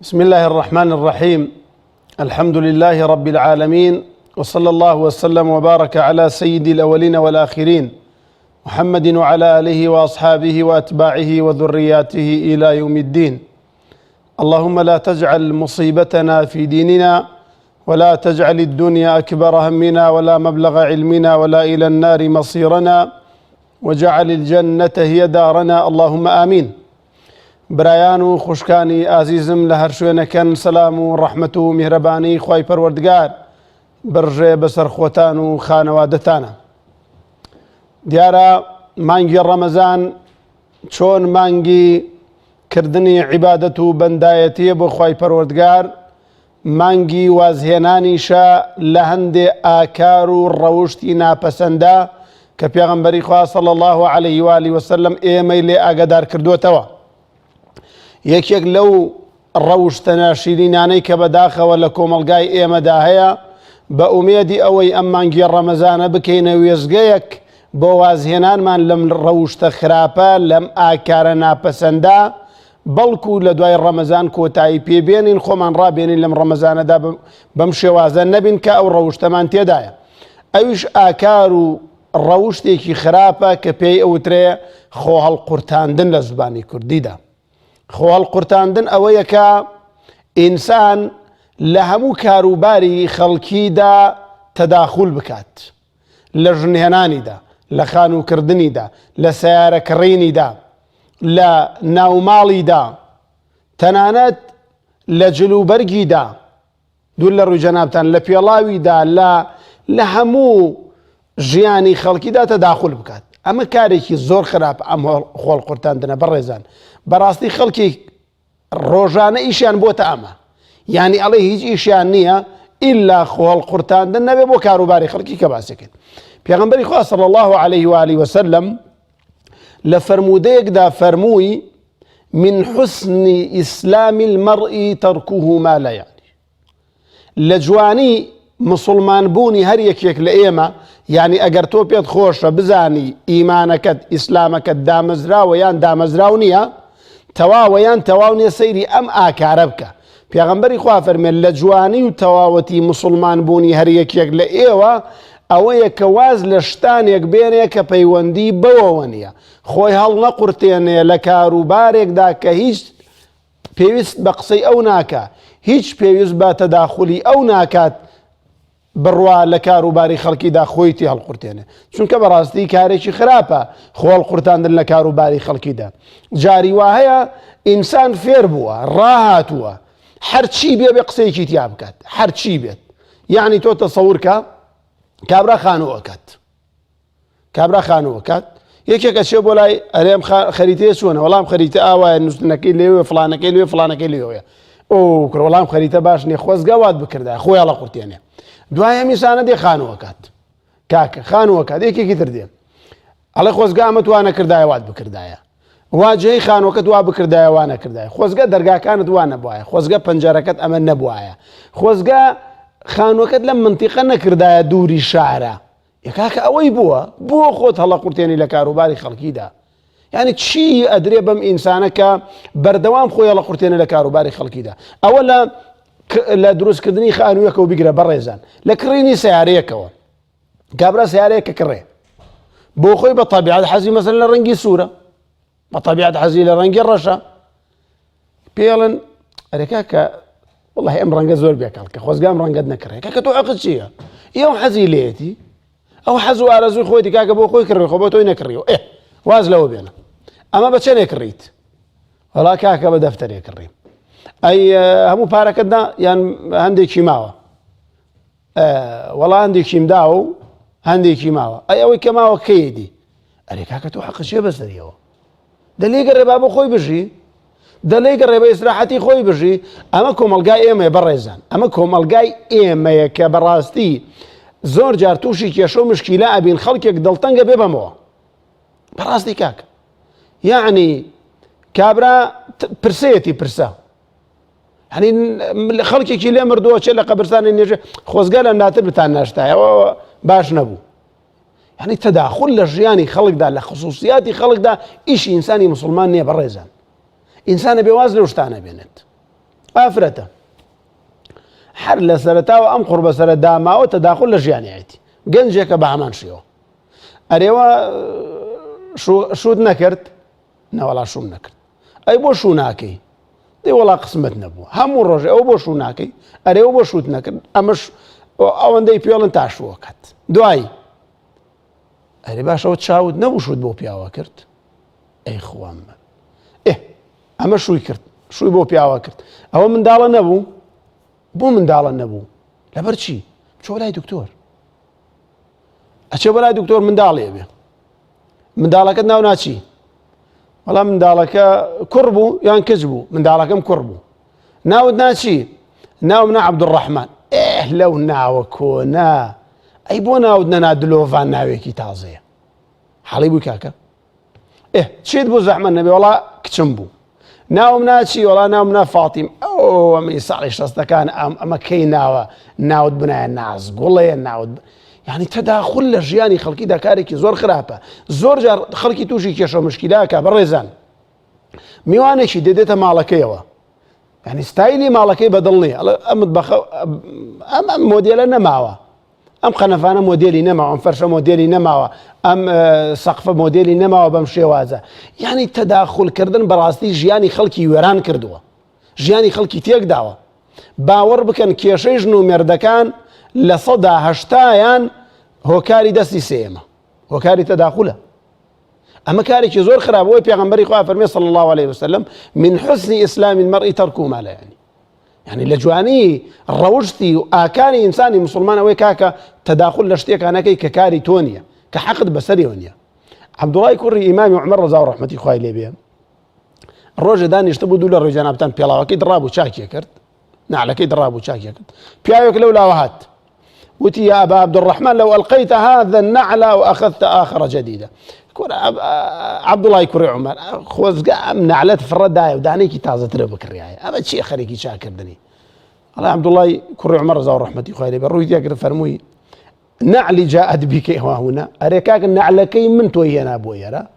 بسم الله الرحمن الرحيم. الحمد لله رب العالمين، وصلى الله وسلم وبارك على سيد الأولين والآخرين محمد وعلى آله وأصحابه وأتباعه وذرياته إلى يوم الدين. اللهم لا تجعل مصيبتنا في ديننا، ولا تجعل الدنيا أكبر همنا ولا مبلغ علمنا ولا إلى النار مصيرنا، وجعل الجنة هي دارنا، اللهم آمين. برایان خوشکانی عزیزم لە هەر شوێنەکەن سەلام و ڕەحمەت و میهرەبانی خوای پەروەردگار بەڕژێ بەسەر خۆتان و خانەوادەتانە. دیارە مانگی ڕەمەزان چۆن مانگی کردنی عیبادەت و بەندایەتیە بۆ خوای پەروەردگار، مانگی وازهێنانیشە لە هەندێ ئاکار و ڕەوشتی ناپەسەندە کە پێغەمبەری خوا صلی الله علیه و آله وسلم ئێمەی لێ ئاگادار کردوتەوە. یەکێک لەو ڕەوشتە ناشرینانەی کە بەداخەوە لە کۆمەڵگای ئێمەدا هەیە، بە ئومێدی ئەوەی ئەم مانگی ڕەمەزانە بکەینە وێزگەیەک بۆ وازهێنانمان لەم ڕەوشتە خراپە، لەم ئاکارە ناپەسەندە، بەڵکو لە دوای ڕەمەزان کۆتایی پێبێنین، خۆمان ڕابێنین لەم ڕەمەزانەدا بەم شێوازە نەبین کە ئەو ڕەوشتەمان تێدایە. ئەویش ئاکار و ڕەوشتێکی خراپە کە پێی ئەوترێ خۆ هەڵقورتاندن لە زبانی کوردیدا. خۆ هەڵقورتاندن ئەوەیە کە ئینسان لە هەموو کاروباری خەڵکیدا تەداخول بکات، لە ژنهێنانیدا، لە خانووکردنیدا، لە سەیارەکڕینیدا، لە ناوماڵیدا، تەنانەت لە جلوبەرگیدا، دوور لە ڕووی جەنابتان، لە پێڵاویدا، لە هەموو ژیانی خەڵکیدا تەداخول بکات. ئەمە کارێکی زۆر خراپ ئەم خۆ هەڵقورتاندنە بەڕێزان. بەڕاستی خەڵکی ڕۆژانە ئیشیان بۆتە ئەمە، یعنی ئەڵێ هیچ ئیشیان نییە ئیلا خۆ هەڵقورتاندن نەبێ بۆ کاروباری خەڵکی کە باسەکەن. پێغەمبەری خوا صلی الله علیه و آله وسلم لە فەرموودەیەکدا فەرمووی: من حسن ئیسلام المەرئی تەرکوه ما لا یعنی. لە جوانی مسلمان بوونی هەر یەکێک لە ئێمە، یعنی ئەگەر تۆ پێت خۆشە بزانی ئیمانەکەت ئیسلامەکەت دامەزراوە یان دامەزراو نییە، تەواوە یان تەواو نییە، سەیری ئەم ئاکارە بکە. پێغەمبەری خوا فەرمێن لە جوانی و تەواوەتی مسلمان بوونی هەر یەکێک لە ئێوە ئەوەیە کە واز لە شتانێک بێنێ کە پەیوەندی بەوەوە نییە، خۆی هەڵ نەقورتێنێ لە کاروبارێکدا کە هیچ پێویست بە قسەی ئەو ناکە، هیچ پێویست بە تەداخولی ئەو ناکات، بڕوا لە کاروباری خەڵکیدا خۆیتی هەڵقورتێنێ، چونکە بەڕاستی کارێکی خراپە خۆ هەڵقورتاندن لە کاروباری خەڵکیدا. جاری وا هەیە ئینسان فێر بووە، ڕاهاتووە، هەرچی بێ بێ قسەیەکی تیا بکات، هەرچی بێت. یعنی تۆ تەسەوور کە کابرا خانووەکات، یەکێکە چێ بۆ لای ئەرێم خەریتەیە چۆنە، وەڵام خەریتە ئاوایە، نووستنەکەی لێوێ، فڵانەکەی لێوێ، فڵانەکەی لێوەیە. ئەو کرد وەڵام خەریتە باش نییە، خۆزگا وات بکردایە، خۆی هەڵەقورتێنێ. دوای هەمیشانە دێ خانووەکات، کاکە خانووەکات، یەکێکی تر دێ ئەڵێ خۆزگا ئەمە توان نەکردایە وات بکردایە، واجهەی خانووەکەت وا بکردایە وان نەکردایە، خۆزگا دەرگاکانت وان نەبوایە، خۆزگا پەنجەرەکەت ئەمە نەبوایە، خۆزگا خانووەکەت لەم منتیقە نەکردایە دووری شارە. کاکە ئەوەی بووە بۆ خۆت هەڵەقورتێنی لە کاروباری خەڵکیدا. یعنی چی ئەدرێ بەم ئینسانە کە بەردەوام خۆی هەڵەقورتێنێ لە کاروباری خەڵکیدا؟ ئەوە لە دروستکردنی خانوویەکەوە بیگرە بەڕێزان، لە کڕینی سیارەیەکەوە. کابرا سیارەیەکە کڕێ، بۆ خۆی بە تەبیعەت حەزی مەسەلەن لە ڕەنگی سوورە، بە تەبیعەت حەزی لە ڕەنگی ڕەشە، پێڵن ئەرێ کاکە وەڵڵاهی ئەم ڕەنگە زۆر بێکەڵ کە خۆزگام ڕەنگەت نەکڕێ. کاکە تۆ عەقڵت چییە؟ ئێوە حەزی لێیەتی، ئەو حەز و ئارەزوی خۆیتی کاکە بۆ خۆی کڕێ، خۆ بۆ تۆی نەکڕیەوە. واز لەوە بێنە، ئەمە بە چەندێک کڕیت؟ وەڵا کاکە بە دەفتەرێک کڕیم. ئەی هەموو پارەکەتدا یان هەندێکی ماوە؟ وەڵا هەندێکیم داوە و هەندێکی ماوە. ئەی ئەوەی کە ماوە کەیەدی؟ ئەرێ کاکە تۆ حەقت چییە بەسەریەوە؟ دەلێ گەڕێ با بۆ خۆی بژی، دەلێ گەڕێ بە ئیسراحەتی خۆی بژی. ئەمە کۆمەلگای ئێمەیە بەڕێزان، ئەمە کۆمەلگای ئێمەیە کە بەڕاستی زۆر جار تووشی کێشە و مشکیلە ئەبین، خەڵکێک دڵتەنگە بێ بەمەوە. بەڕاستی کاکە یعنی کابرا پرسەیەتی پرسە، هەنی خەڵکێکی لێ مردووە چێ لە قەبرستانی نێژێ، خۆزگا لە ناتر بتان ناشتایەوە باش نەبوو. یعنی تەداخول لە ژیانی خەڵکدا، لە خصوصیاتی خەڵکدا ئیشی ئینسانی مسلمان نییە بەڕێزان. ئینسانە بێواز لەو شتانە بێنێت، ئافرەتە هەر لە سەرەتاوە ئەم قوربە سەرە داماوە تەداخل لە ژیانیەتی گەنجێکە بە هەمان شێوە ئەرێوە شوت نەکرد نەوەڵا شوم نەکرد ئەی بۆ شوو ناکەی دەی وەڵا قسمت نەبووە هەموو ڕۆژێ ئەو بۆ شوو ناکەی ئەرێوە بۆ شوت نەکرد ئەمەش ئەوەندەی پێڵن تاشووەکەت دوایی ئەرێ باشەوە چاوت نەبوو شوت بۆ پیاوە کرد ئەی خوام ئەمە شووی کرد شووی بۆ پیاوە کرد ئەوە منداڵە نەبوو بۆ منداڵە نەبوو لەبەر چی بچۆ لای دکتۆر ئەچێ بەلای دکتۆر منداڵێ بێ منداڵەکەت ناو ناچی وەڵام منداڵەکە کوڕ بوو یان کچ بوو منداڵەکەم کوڕ بوو ناوت ناچی ناوم نا عەبدوڕەحمان لەو ناوە کۆنا ئەی بۆ ناوت نەنا دلۆڤان ناوێکی تازەیە حەڵی بووی کاکە چیت بوو زەحمەت نەبێ وەڵا کچم بوو ناوم ناچی وەڵا ناوم نا فاتیم ئەمەی ساڵی شەستەکان ئەمە کەی ناوە ناوت بنایە نازگوڵەیە ناوت یعنی تەداخل لە ژیانی خەڵکیدا کارێکی زۆر خراپە زۆر جار خەڵکی تووشی کێشە مشکیلاکە بەڕێزان میوانێکی دێدێتە ماڵەکەیەوە یعنی ستایلی ماڵەکەی بەدڵ نییە ئەم مۆدێلە نەماوە ئەم قەنەفانە مۆدێلی نەماوە ئەم فەرشە مۆدێلی نەماوە ئەم سەقفە مۆدێلی نەماوە بەم شێوازە یعنی تەداخلکردن بەڕاستی ژیانی خەڵکی وێران کردووە ژیانی خەڵکی تێکداوە باوەڕ بکەن کێشەی ژن و مێردەکان لە 180یان هۆکاری دەستی سێمە هۆکاری تەداخلە ئەمە کارێکی زۆر خراپە بۆی پێغەمبەری خوا فەرمێ صلی الله عليه وسلم من حسن إسلام المرء ترك ما لا يعني لە جوانی ڕەوشتی و ئاکانی ئینسانی مسلمان ئەوەی کاکە تەداخل لە شتێکانەکەی کە کاری تۆ نییە کە حەقت بەسەریەوە نییە عەبدوڵای کوڕی ئیمامی عومەر ڕەزا و ڕەحمەتی خوای لێ بێ ڕۆژێ دانیشتە بوو دوو لە ڕۆژ جەنابەتان پێڵاوەکەی دڕابوو چاکیە کرد نعلەکەی دڕابوو چاکیە کرد پیاوێک لەو لاوە هات وتي يا أبا عبد الرحمن لو ألقيت هذا النعل وأخذت آخر جديدة عبد الله يكري عمر خوزقا نعلت في الرداية ودانيكي تازة تربك الرعاية أما شيء خليكي شاكر دني الله عبد الله يكري عمر زاور رحمتي خيري بروي تياكر فرموي نعلي جاءت بك هنا أريكاك النعلكي من توينا أبويا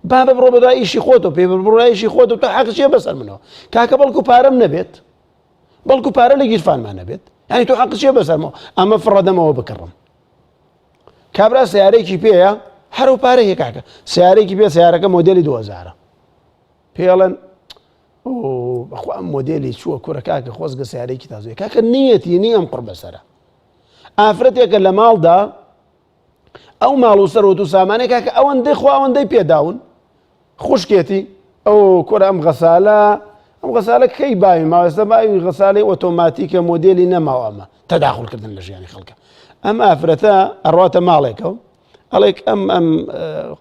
بابا برو بدأ شي خوتو بابا شي خوتو حق شيء بسأل منه كاكا بلكو بارم نبيت بلكو بارم لقيت فان ما نبيت يعني تو حق شيء بسأل أما فرد ما هو بكرم كابرا سياريكي بيا هرو باره هيك حكا سياريكي بيا سيارك موديلي 2000 بيلن أخو أم موديلي شو كورا كاكا خوزق سياريكي تازوي كاكا نيتي نيم قرب سرا آفرتك لمال دا أو مالو سروتو ساماني كاكا أوان دي خو أوان دي بيداون خوشكيتي أو كورا أم غسالة كي باي ما باي غسالة أوتوماتيكا موديلي نما وأما تداخل كردن لجي يعني خلقه أما أفرتا الرواتة مالك عليك أم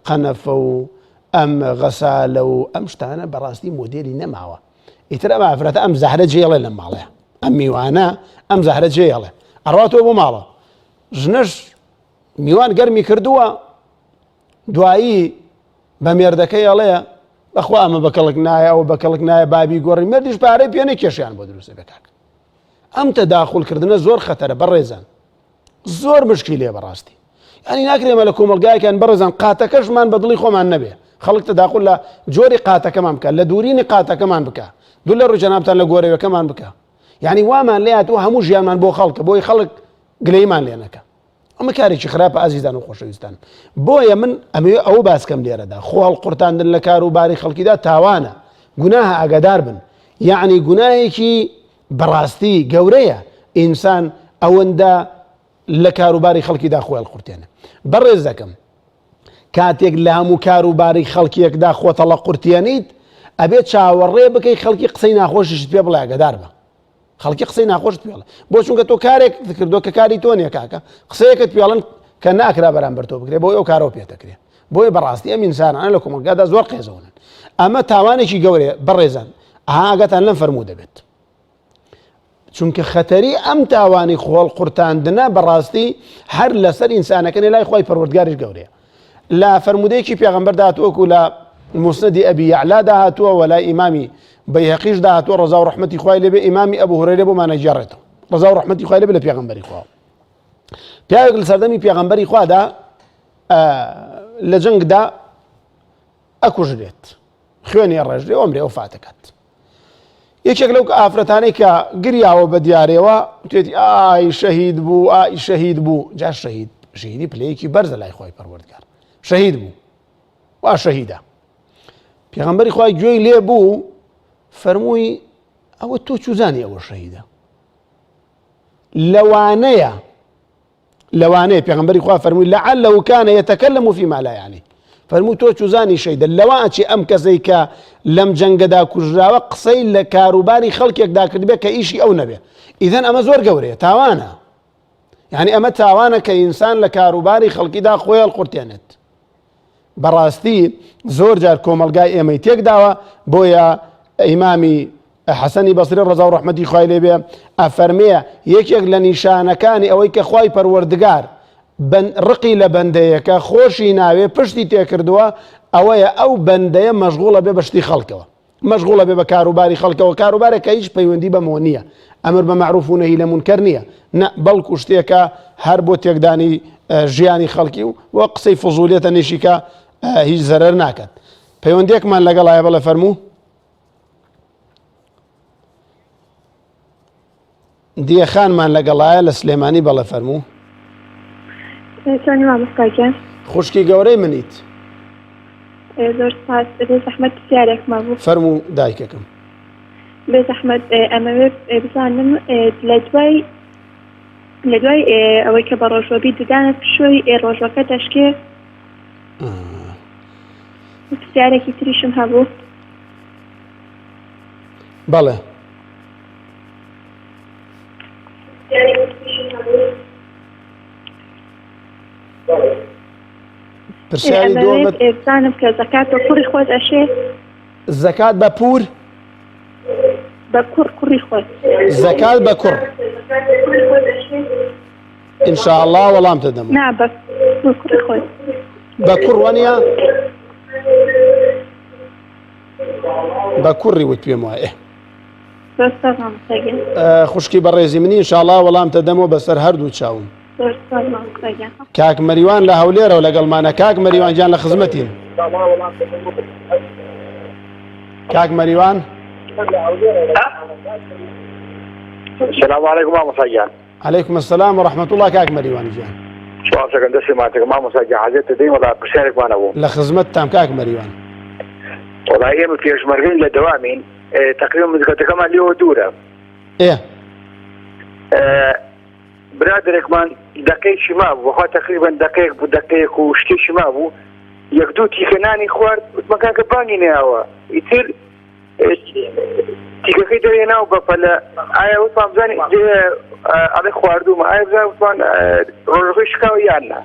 قنفة أم غسالة أم شتانا براستي موديلي نما يترى ما أفرتا أم زهرة جيالة لما عليها أم ميوانا أم زهرة جيالة الرواتة أبو مالا جنش ميوان قرمي كردوا دوائي بميردكي عليها بەخوا ئەمە بەکەڵک نایە ئەو بەکەڵک نایە بابی گۆڕی مردیش پارەی پێ نەی کێشیان بۆ دروستە بێکاک ئەم تەداخولکردنە زۆر خەتەرە بەڕێزان زۆر مشکیلێ بەڕاستی ینی ناکرێمە لە کۆمەلگایەکان بەڕێزان قاتەکەشمان بە دڵی خۆمان نەبێ خەڵک تەداخل لە جۆری قاتەکەمان بکە لە دوورینی قاتەکەمان بکە دوو لە ڕووی جەنابتان لە گۆرەوەکەمان بکە یعنی وامان لێ هاتووە هەموو ژیانمان بۆ خەڵکە بۆی خەڵک گلەیمان لێ نەکە ئەمە کارێکی خراپە ئازیزان و خۆشەویستان بۆیە من ئەمەوێ ئەو باسکەم لێرەدا خۆڵ قورتاندن لە کاروباری خەڵکیدا تاوانە گوناهە ئاگادار بن یعنی گوناهێکی بەڕاستی گەورەیە ئینسان ئەوەندە لە کاروباری خەڵکیدا خۆی هەڵقورتێنێ بەڕێز دەکەم کاتێک لە هەموو کاروباری خەڵکیەکدا خۆتە لە قورتێنیت ئەبێت چاوەڕێ بکەی خەڵکی قسەی ناخۆشیشت پێ بڵێ ئاگادار بە خەڵکی قسەی ناخۆشت پێڵە بۆ چونکە تۆ کارێک کردو کە کاری تۆ نییە کاکە قسەیەکت پێڵن کە ناکرا بەرامبەر تۆ بکرێ بۆی ئەو کارەوە پێدەکرێ بۆیە بەڕاستی ئەم ئینسانانە لە کۆمەلگادا زۆر قێزەونن ئەمە تاوانێکی گەورەیە بەڕێزان ئاگاتان لەم فەرموو دەبێت چونکە خەتەری ئەم تاوانی خۆڵ قورتاندنە بەڕاستی هەر لەسەر ئینسانەکەنی لای خۆی پەروەردگاریش گەورەیە لە فەرمودەیەکی پێغەمبەر داهاتووەکو لە مسندی ئەبی یەعلا داهاتووە و لای ئیمامی بەیهەقیش داهاتووە ڕەزا و ڕەحمەتی خوای لێبێ ئیمامی ئەبوو هورەیرە بۆمانە گێڕێتەوە ڕەزا و ڕەحمەتی خوای لێبێ لە پێغەمبەری خوا پیاوێک لە سەردەمی پێغەمبەری خوادا لە جەنگدا ئەکوژرێت خوێنی ڕێژرێ ئەمرێ وفات دەکات یەکێک لەو ئافرەتانەی کە گریاوە بە دیارێەوە توێتی ئای شەهید بوو ئای شەهید بوو جا شەهیدی پلەیەکی بەرزە لای خۆی پەروەردگار شەهید بوو وا شەهیدە پێغەمبەری خوای گوێی لێ بوو فەرمووی ئەوە تۆ چوزانی ئەوە شەهیدە لەوانەیە پێغەمبەری خوا فەرمووی لعله كان يتكلم فيما لا يعني فەرمووی تۆ چوزانی شەیدە لەوانچی ئەم کەسەی کە لەم جەنگەدا کوژراوە قسەی لە کاروباری خەڵکێکدا کردبێ کە ئیشی ئەو نەبێ ئیدەن ئەمە زۆر گەورەیە تاوانە یعنی ئەمە تاوانە کە ئینسان لە کاروباری خەڵکیدا خۆی هەڵقورتێنێت بەڕاستی زۆر جار کۆمەلگای ئێمەی تێکداوە بۆیە ئیمامی حەسەنی بەسری ڕەزا و ڕەحمەتی خوای لێبێ ئەفەرمێ یەکێک لە نیشانەکانی ئەوەی کە خوای پەروەردگار ڕقی لە بەندەیەکە خۆشی ناوێ پشتی تێکردووە ئەوەیە ئەو بەندەیە مەشغوڵە بێ بەشتی خەڵکەوە مەشغوڵە بێ بە کاروباری خەڵکەوە کاروبارێکە هیچ پەیوەندی بەمەوە نییە ئەمر بە معروف و نەهی لە مونکەر نییە نە بەڵکو شتێکە هەر بۆ تێکدانی ژیانی خەڵکی و قسەی فزولیەتە نێشیکە هیچ زەرەر ناکات پەیوەندێکمان لەگەڵایە بەڵێ فەرموو دیەخانمان لەگەڵایە لە سلێمانی بەڵێ فەرموو چۆنی مامۆستاگیان خوشکی گەورەی منیت زۆر سپاس بێ زەحمەت پرسیارێکمان بوو فەرموو دایکەکەم بێ زەحمەت ئەمەوێت بزانم لە دوای ئەوەی کە بە ڕۆژوەبی ددانە پشۆی ڕۆژەکە دەشکێ پرسیارێکی تریشم هەبوو بەڵێ پرسیاری دووەمت بزانم کە زەکات بە کوڕی خۆت ئەشێ زەکات بە پور بە کوڕی خۆت زەکات بە کوڕ ئینشاءالله وەڵامتە دەمە نا بە کوڕی خۆت بە کوڕ وەنیە بە کوڕی وت پێم وایە خوشکی بەڕێزی منی ئینشاءالله وەڵامتە دەمەوە بەسەر هەردوو چاوم کاک مەریوان لە هەولێرەوە لەگەڵمانە کاک مەریوان گیان لە خزمەتین کاک مەریوان السلام عليكم مامۆستا گیان عليكم السلام ورحمة الله کاک مەریوان گیان سپاسەکەم دەستی ماتێکە مامۆستا گیان حەزێت دەدەین وەڵا پرسیارێکمانە بوو لە خزمەتتان کاک مەریوان وەڵا ئێمە پێشمەرگەین لە دەوامین تقریبا مزگەوتەکەمان لێەوە دوورە برادێکمان دەقەیەکی مابوو بەخوا تقریبا دەقەیەک بوو دەقەیەک و شتێکی مابوو یەک دوو تیکەنانی خوارد وتمەکان کە بانگی نێیاوە ئیتر تیکەکەی دەوێناو بەپەلە ئایا وتمان بزانێ ئەڵێ خواردوومە ئایا بزانێ وتمان ڕۆژەکەی شکاوە یان نا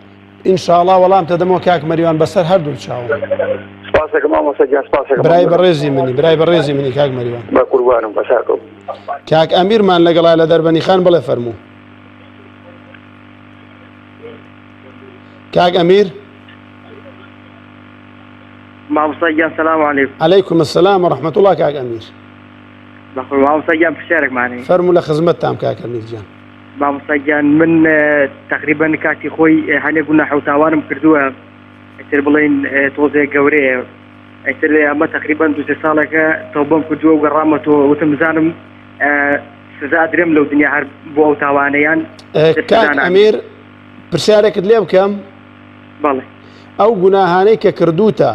ئینشاءالله وەڵامتە دەمەوە کاک مەریوان بەسەر هەردوو چاوم سپاسەکەم مامۆستا گیان سپاسەکەم برای بەڕێزی منی کاک مەریوان بە قوربانم بەساکەم کاک ئەمیرمان لەگەڵای لە دەربەنی خان بڵێ فەرموو کاک ئەمیر مامۆستا گیان سەلام عەلەیکم عليكم السلام ورحمة الله کاک ئەمیر مامۆستا گیان پرسیارێکمانەیە فەرموو لە خزمەتتام کاک ئەمیر جان مامۆستا گیان من تقریبا کاتی خۆی هەنێک گوناح و تاوانم کردووە ئەتر بڵێن تۆزێک گەورەیە ئەتر ئەمە تقریبا 2 ساڵێکە تەوبەم کردووە و گەڕامەتەوە وتم بزانم سزا درێم لەو دنیا هەر بۆ ئەو تاوانەیان کاک ئەمیر پرسیارێکت لێ بکەم بەڵێ ئەو گوناهانەی کە کردوتە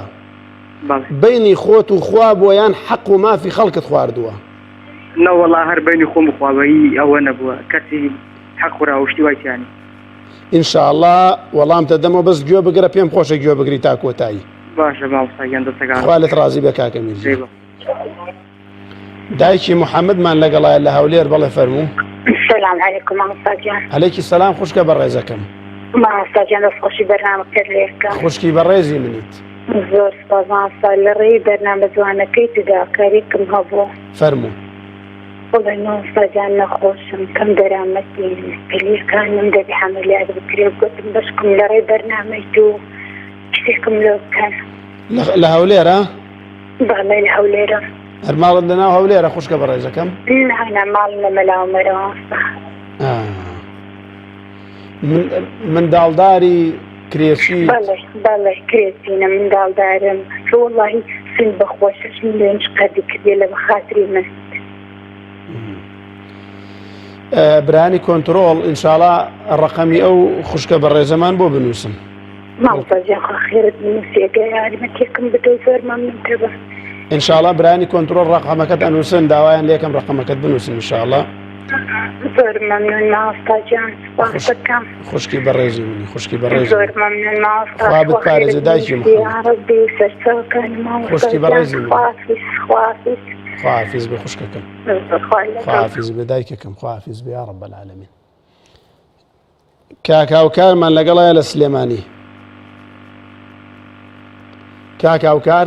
بینی خۆت و خوا بۆیان حەق و مافی خەڵکت خواردووە نەوەڵا هەر بینی خۆم و خواوەیی ئەوە نەبووە کەسی حەق و ڕاوشتی وایتیانی ئینشاءالله وەڵامتە دەمەوە بەس گوێ بگرە پێم خۆشە گوێ بگری تا کۆتایی باشە مامۆستا گیان دەستەکان خوالت ڕازی بە کاک ئەمیر جان دایکی محەممەدمان لەگەڵایە لە هەولێر بەڵێ فەرموو السلام عليكم مامۆستا گیان عەلەیکی سەلام خوشکە بەڕێزەکەم مامۆستا گیان دەستخۆشی بەرنامەکەت لێ بکەم خوشکی بەڕێزی منیت زۆر سپاس مامۆستا لە ڕێی بەرنامە جوانەکەی تداکاریکم هەبوو فەرموو بڵێ مامۆستا گیان نەخۆشم کەم دەرامەتی پلەکانم دەبێ عەمەلیات بکرێ گوتم بەشکم لە ڕێی بەرنامەی تو شتێکم لێ بکەن لە هەولێرە بەڵێ لە هەولێرە هەرماڵت لەناو هەولێرە خوشکە بەڕێزەکەم نانا ماڵ نەمەلاومەرە مامۆستا منداڵداری کرێچی بەڵێ کرێچینە منداڵدارم وەڵڵاهی سن بەخۆشەش لێنج قەدی کردێ لە بەخاتری من برانی کۆنتترۆڵ ئینشاڵا ڕقەمی ئەو خوشکە بەڕێزەمان بۆ بنووسم ماڵپەرجان خێرت بنووسێگە یاریمەتێکم بدەی زۆر مەمنونتەبە ئینشاڵا برانی کۆنتترۆل ڕقەمەکەت ئەنووسن داوایان لێکم ڕقەمەکەت بنووسن ئینشاڵا زۆر مەمنون ماوەستاجان سپاس دەکەم خوشکی بەڕێزی منی خوشکی بەڕێزی زۆر مەمنون ماوەستا خوا بتپارێزێ دایکی یا ڕەبی سەرچاوەکانی خوشکی بەڕێزی ماوەستاجان منی. خوافیز خواحافیز بێ خوشکەکەم خواحافیز بێ دایکەکەم خواحافیز بێ یا ڕەب العالەمین کاکاوکارمان لەگەڵایە لە سلێمانی کاکاوکار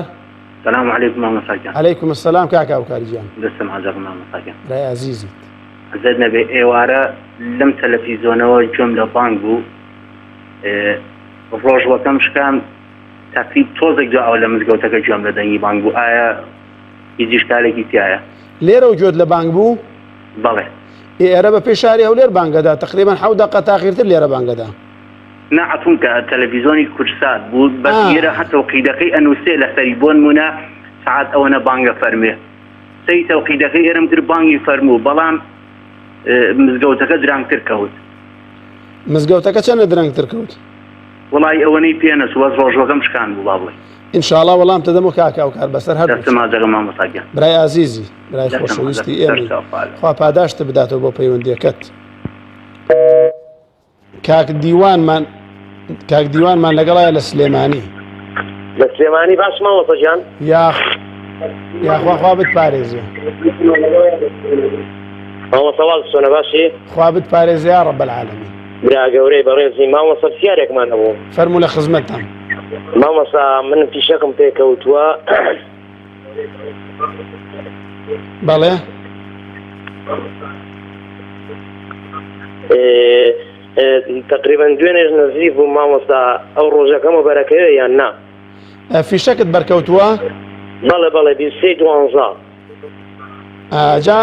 السلام عليكم ماما ساكن عەلەیکم السەلام کاکاوکاری گیان لسه معجب ماما ساكن ڕای عەزیزی زدنا بإيوارة لم تلفزيونەوە جۆم لە بانگ بوو ڕۆژوەکەم شکام تقریب تۆزێک دواوە لە مزگەوتەکە جۆم لە دەنگی بانگ بوو ئایا هیچ شتالێکی تایە لێرە و گوێت لە بانگ بوو بەڵێ ئێرە بە پێشاری هەولێر بانگەدا تقریبا 7 دقە تاخیرتر لێرە بانگەدا نعتون کە تەلەڤیزۆنی کورسات بوو بەس ئێرە هەتا وقیدەکەی ئەنووسێ لە سەری بۆ نمونە سعات ئەوەنە بانگە فەرمێ سەی تەوقیدەکەی ئێرەم کرد بانگی فەرموو بەڵام مزگەوتەکە درانگتر کەوت مزگەوتەکە چەندە درەنگتر کەوت وڵی ئەوەنەی پێنەسوە ڕۆژوەکەم شکان بوو با بڵێ ئینشاڵا وەڵام تەدەم و کاکاوکار بەسەر هەر دەستما دەگە ماما ساکن برای عزیزی برای خۆشەویستی ئێمە خوا پاداشتە بداتەوە بۆ پەیوەندیەکەت کاک دیوانمان لەگەڵایە لە سلێمانی لە سلێمانی باش ماوەسەجان یاخوا خوا بتپارێزێ ماوەسەواز سۆنە باشی خوا بتپارێزێ یا ڕەب العالەمین برا گەورەی بەڕێزی مامۆستا پرسیارێکمان هەبوو فەرموو لە خزمەتتان مامۆستا من پیشەکەم پێکەوتووە بەڵێ تقریبا دوێنێژ نزیک بوو مامۆستا ئەو ڕۆژەکەمە بەرەکەوێ یان نا فیشەکت بەرکەوتووە بەڵێ بەڵێ 23/12 جا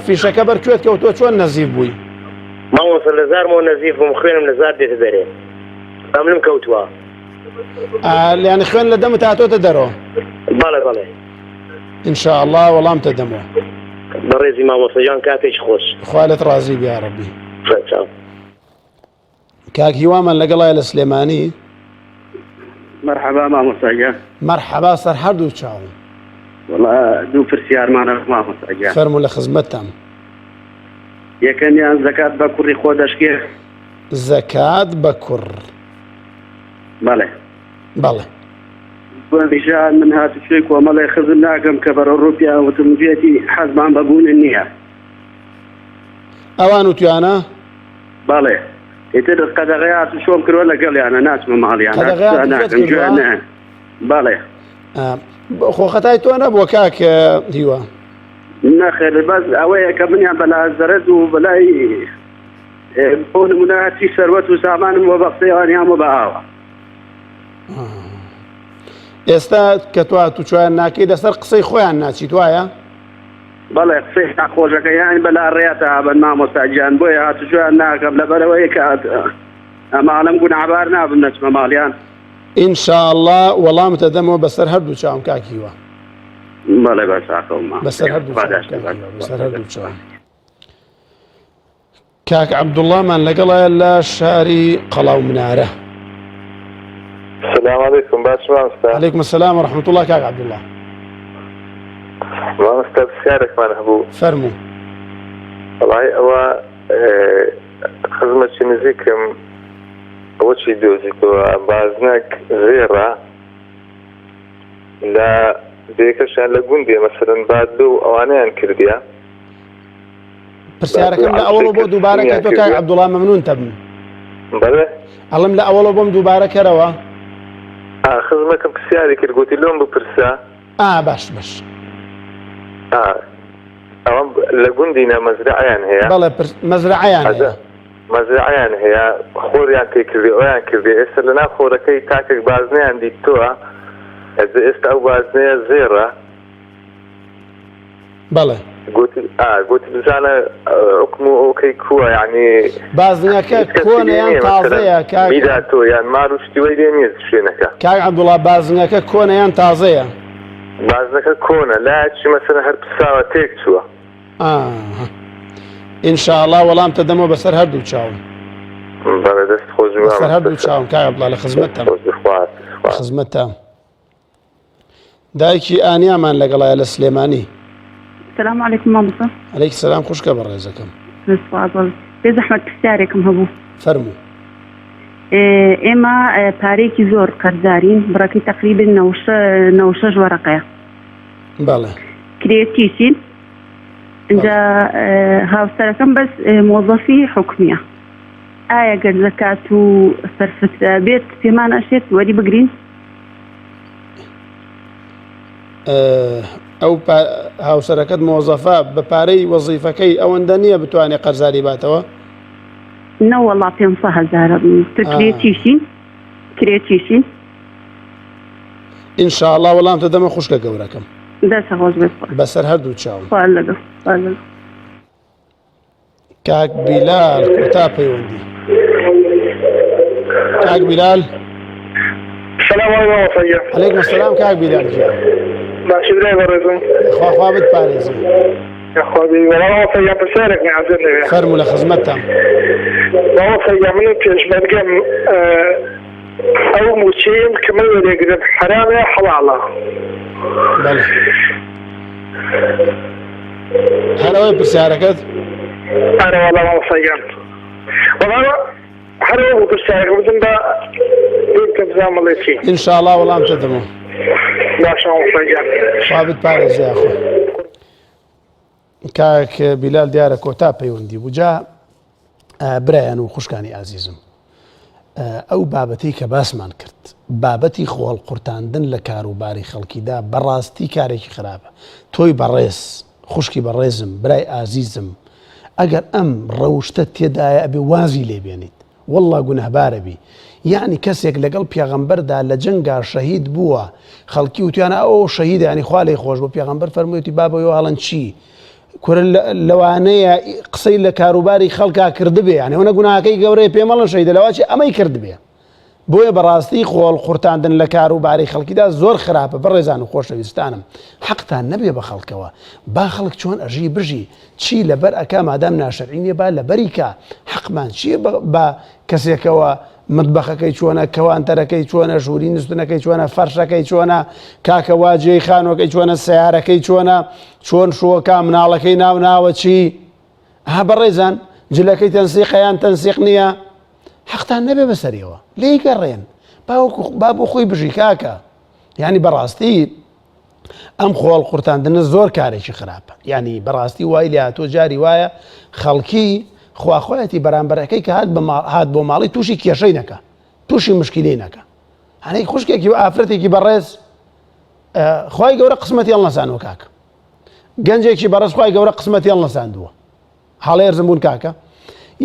فیشەکە بەرکوێت کەوتووە چۆن نەزیف بووی مامۆستا لە زارمەوە نەزیف بووم خوێنم لە زار دێتە دەرێ ئەمنم کەوتووە لیانی خوێن لە دەمت هاتۆتە دەرەوە بەڵێ بەڵێ ئینشاءالله وەڵامتە دەمەوە بەڕێزی مامۆستاجان کاتێک خۆش خوالت ڕازی بێ یا ڕەبی چاو کاک هیوامان لەگەڵایە لە سلێمانی مرحبا ماما ساکن مەرحەبا سەر هەردوو چاوم والله دوو پرسیارمانە ماما ساکن فەرموو لە خزمەتتان یەکەمیان زەکات بە کوڕی خۆ دەشکێ زەکات بە کوڕ بەڵێ بەڵێ بۆمیشان من هاتو شوێ کۆمەڵێ خزم ناکەم کە بەرە ڕوپیا وتمجێتی حەزمان بەبوونە نییە ئەوان وتیانە بەڵێ ئیتر قەدەغەی هاتو شۆم کردوە لەگەڵیانە ناچمە ماڵیان بەڵێ خۆخەتای تۆ نەبووە کاک هیوا نەخێر بەس ئەوەیە کە منیان بەلا زەرەت و بەلای بۆ نمونە هەرچی سەروەت و سامانم وە بە قسەیوانیان وە بە ئاوە ئێستا کە تو توچوایان ناکەی لەسەر قسەی خۆیان ناچیت وایە بەڵێ قسەی ناخۆشەکە یانی بەلا ڕێاتە بەن مامۆستاجیان بۆیە هاتوچویان ناکەم لەبەرەوەی کە ئەماڵم گونعبار نابم نەچمە ماڵیان ئینشاءالله وەڵامتە دەمەوە بەسەر هەردوو چاوم کاکیوە بەڵێ بەساکەوما بەسەر هەردوو چاوم کاک عەبدوڵڵامان لەگەڵایە لە شاری قەڵاو منارە السلام عليكم باش مامستا عەلەیکم السلام وەرەحمەتوڵڵا کاک عەبدوڵڵا مامستا پرسیارێکمان هەبوو فەرموو وڵی ئەوە خزمەتچی نزیکم ئەوەچی دۆزیتەوە بازنەک زێڕە لە بێکەشیان لە گوندیە مەسەرەن باد و ئەوانەیان کردیە پرسیارەکەم لە ئەوڵ بۆ دووبارە کە تۆ کاک عەبدوڵڵا مەمنونتە بن بەڵێ ئەڵم لە ئەوڵە بۆم دووبارە کەرەوە خزمەکەم پرسیاری کرد گوتی لۆم بپرسە باش ئەوەم لە گوندینە مەزرعیان هەیە بەڵێ مەزرعیان هەیە مەزرعیان هەیە خۆریان تێکردی ئەویان کردی ئێستا لە ناو خۆرەکەی کاتێک بازنەیان دیتۆوە ئێستا ئەو بازنەیە زێڕە بەڵێ گوتی بزانە حکم و ئەوکەی کووە یعنی بازنەکە کۆنەیان تازەیە میدا تۆ یان مار و شتیوەی لێ نییە شوێنەکە کاک عەبدوڵڵا بازنەکە کۆنەیان تازەیە بازنەکە کۆنە لایەکی مەسەرە هەر پساوە تێک چووە ئینشاءڵڵا وەڵام تەدەمەوە بەسەر هەردوو چاوم بەڵێ دەست خۆش بەسەر هەردوو چاوم کاکە عەبدوڵڵا لە خزمەتتەم خزمەتتە دایکی ئانیامان لەگەڵایە لە سلێمانی. السلام عليكم مامۆستا. عەلەیکی سەلام خوشکە بە ڕێزەکەم. بێ زەحمەت پرسیارێکم هەبوو. فەرموو. ئێمە پارێکی زۆر قەرزدارین بڕەکەی تەقریبن 96 وەرەقەیە. بەڵێ. کرێتیشین اینجا هاوسەرەکەم بەس مۆزەفی حکومیە. ئایا گەر زەکات و سەرفت بێت پێمان ئەشێت وەری بگرین؟ ئەو هاوسەرەکەت مۆزەفە بە پارەی وەزیفەکەی ئەوەندە نییە بتوانێت قەرزاری باتەوە؟ نەوەڵا 500,000 کرێتیشین ئینشاءڵڵا وەڵام تەدەمە خوشکە گەورەکەم دەستە خۆش بێت بەسەر هەردوو چاوم. لەگەڵ کاک بیلال کۆتا پەیوەندی. کاک بیلال. سلام علیکم وسلام. علیکم السلام کاک بیلال گیان. باشی برای بەڕێزم. خوا بتپارێزی. خواهی وەڵام وەسەیە پرسیارێکی حەزر نەبێ. فەرموو لە خزمەتتەم. وەسەیە من پێشمەرگەم ئەو موچەیەم کە من وەرێگرم حرامە حەڵاڵە. بەڵێ. هەرەوەی پرسیارەکەت؟ ئەرە وەڵام وەسەیان. وەڵام هەرەوە بوو پرسیارەکە بزم بە بێتکە بزانم بڵێ چی. ئینشاءڵڵا وەڵام تەدەمەوە. باشە وەسەیان. خوا بتپارێزی یاخۆ. کاک بیلال دیارە کۆتا پەیوەندی بوو. جا برایان و خوشکانی ئازیزم، ئەو بابەتی کە باسمان کرد بابەتی خۆڵ قورتاندن لە کاروباری خەڵکیدا بەڕاستی کارێکی خراپە. تۆی بەڕێز خوشکی بەڕێزم برای ئازیزم ئەگەر ئەم ڕەوشتە تێدایە ئەبێ وازی لێبێنیت وەڵڵا گونەهبارە بی. یعنی کەسێک لەگەڵ پێغەمبەردا لە جەنگا شەهید بووە خەڵکی وتیانە ئەو شەهیدە ینی خوا لێی خۆش بۆ پێغەمبەر فەرموویەتی بابەوە هەڵەن چی کورە لەوانەیە قسەی لە کاروباری خەڵکا کردبێ یعنی ئەوە گوناهەکەی گەورەی پێمەڵن شەهیدە لەواچی ئەمەی کردبێ. بۆیە بەڕاستی خۆڵ قورتاندن لە کاروباری خەڵکیدا زۆر خراپە. بەڕێزان و خۆشەویستانم حەقتان نەبێ بە خەڵکەوە با خەڵک چۆن ئەژی بژی چی لەبەر ئەکا مادام ناشەرعی نیە با لەبەریکە حەقمان چیە بە کەسێکەوە مطبەخەکەی چۆنە کەوانتەرەکەی چۆنە ژووری نووسنەکەی چۆنە فەرشەکەی چۆنە کاکە واجێی خانۆکەی چۆنە سیارەکەی چۆنە چۆن شووەکە مناڵەکەی ناو چی ها بەڕێزان جلەکەی تەنسیقەیان تەنسیق نییە حەقتان نەبێ بەسەریەوە لێی گەڕێن با بۆ خۆی بژی کاکە. یعنی بەڕاستی ئەم خۆڵ قورتاندنە زۆر کارێکی خراپە. یعنی بەڕاستی وای لە تۆ جاری وایە خەڵکی خواخۆیەتی بەرامبەرەکەی کە هات بۆ ماڵی تووشی کێشەی نەکە تووشی مشکلی نەکە. هەنەی خوشکێکی ئافرەتێکی بەڕێز خوای گەورە قسمەتی هەڵنەسانەوە کاکە. گەنجێکی بەڕێز خوای گەورە قسمەتی هەڵنەساندووە هەڵێرزم بوون کاکە.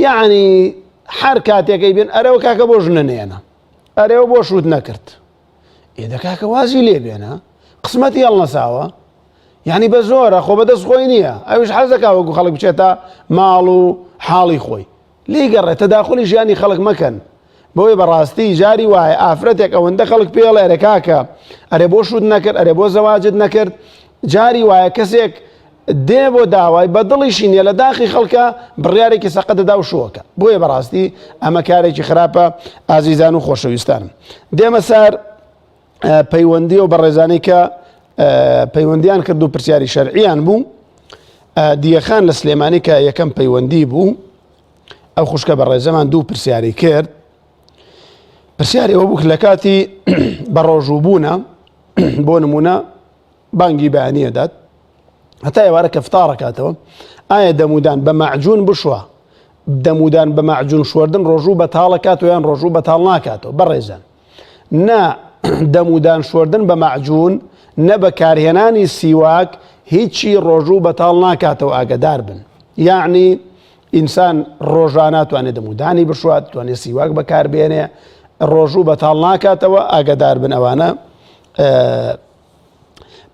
یعنی هەر کاتێکەکەی بێن ئەرەوە کاکە بۆ ژنە نێنە ئەرێەوە بۆ شوت نەکرد ئێدە کاکە وازی لێ بێنە قسمەتی هەڵنەساوە یعنی بە زۆرە خۆ بەدەست خۆی نییە ئەوش حەزەکە وەکو خەڵک بچێتە ماڵ و حاڵی خۆی لێی گەڕێت تەداخلی ژیانی خەڵک مەکەن. بۆی بەڕاستی جاری وایە ئافرەتێک ئەوەندە خەڵک پێڵێ ئەرێ کاکە ئەرێ بۆ شوت نەکرد ئەرێ بۆ زەواجت نەکرد جاری وایە کەسێک دێ بۆ داوای بە دڵیشی نیە لە داخی خەڵکە بڕیارێکی سەقە دەدا و شووەکە. بۆیە بەڕاستی ئەمە کارێکی خراپە ئازیزان و خۆشەویستانم. دێمە سەر پەیوەندی و بەڕێزانی کە پەیوەندیان کرد و پرسیاری شەرعیان بوو. دیەخان لە سلێمانی کە یەکەم پەیوەندی بوو ئەو خوشکە بەڕێزەمان دوو پرسیاری کرد. پرسیاری ئەوە بوو لە کاتی بەڕۆژووبوونە بۆ نمونە بانگی بەیانیە دات هەتا ئێوارە کە فتاڕەکاتەوە ئایا دەمودان بە مەعجون بشوە دەمودان بە مەعجون شوردن ڕۆژوو بەتاڵەکات و یان ڕۆژوو بەتاڵ ناکاتەوە. بەڕێزان نا دەمودان شوردن بە مەعجون نە بەکارهێنانی سیواک هیچی ڕۆژوو بەتاڵ ناکاتەوە ئاگدار بن. یعنی ئینسان ڕۆژانە توانێت دەمودانی بشوات توانێت سیواک بەکاربێنێ ڕۆژوو بەتاڵ ناکاتەوە ئاگدار بن. ئەوانە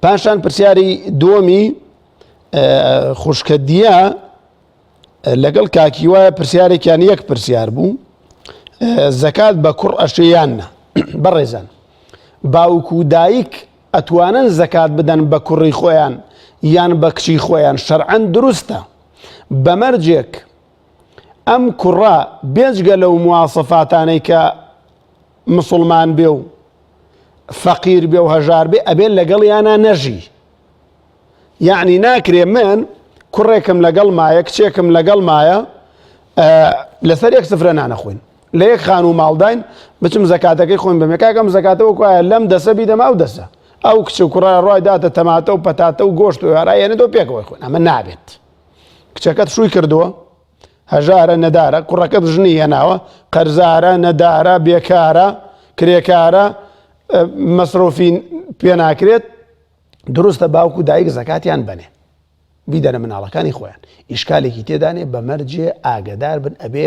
پاشان پرسیاری دووەمی خوشکە دیە لەگەڵ کاکی وایە پرسیارێکیان یەک پرسیار بوو زەکات بە کوڕ ئەشەیانە. بەڕێزان باوک و دایک ئەتوانن زەکات بدەن بە کوڕی خۆیان یان بە کچی خۆیان شەرعەن دروستە بەمەرجێک ئەم کوڕە بێجگە لەو مواسەفاتانەی کە مسلمان بێ و فەقیر بێ و هەژار بێ ئەبێت لەگەڵ یانە نەژی. یعنی ناکرێ من کوڕێکم لەگەڵ مایە کچێکم لەگەڵ مایە لەسەر یەک سفرە نانەخۆین لە یەک خان و ماڵداین بچم زەکاتەکەی خۆین بەمێ کاکەم زەکاتەوە کوایە لەم دەسە بیدەما ئەو دەسە ئەو کچ و کوڕە ڕای داتە تەماتە و پەتاتە و گۆشت و هێرایەنێتەوە پێکەوەی خۆین ئەمە نابێت. کچەکەت شووی کردووە هەژارە نەدارە کوڕەکەت ژنی هێناوە قەرزارە نەدارە بێکارە کرێکارە مەسرۆفی پێ ناکرێت دروستە باوکو دایک زەکاتیان بنێ بیدەنە مناڵەکانی خۆیان ئیشکالێکی تێدانێ بە مەرجێ ئاگدار بن ئەبێ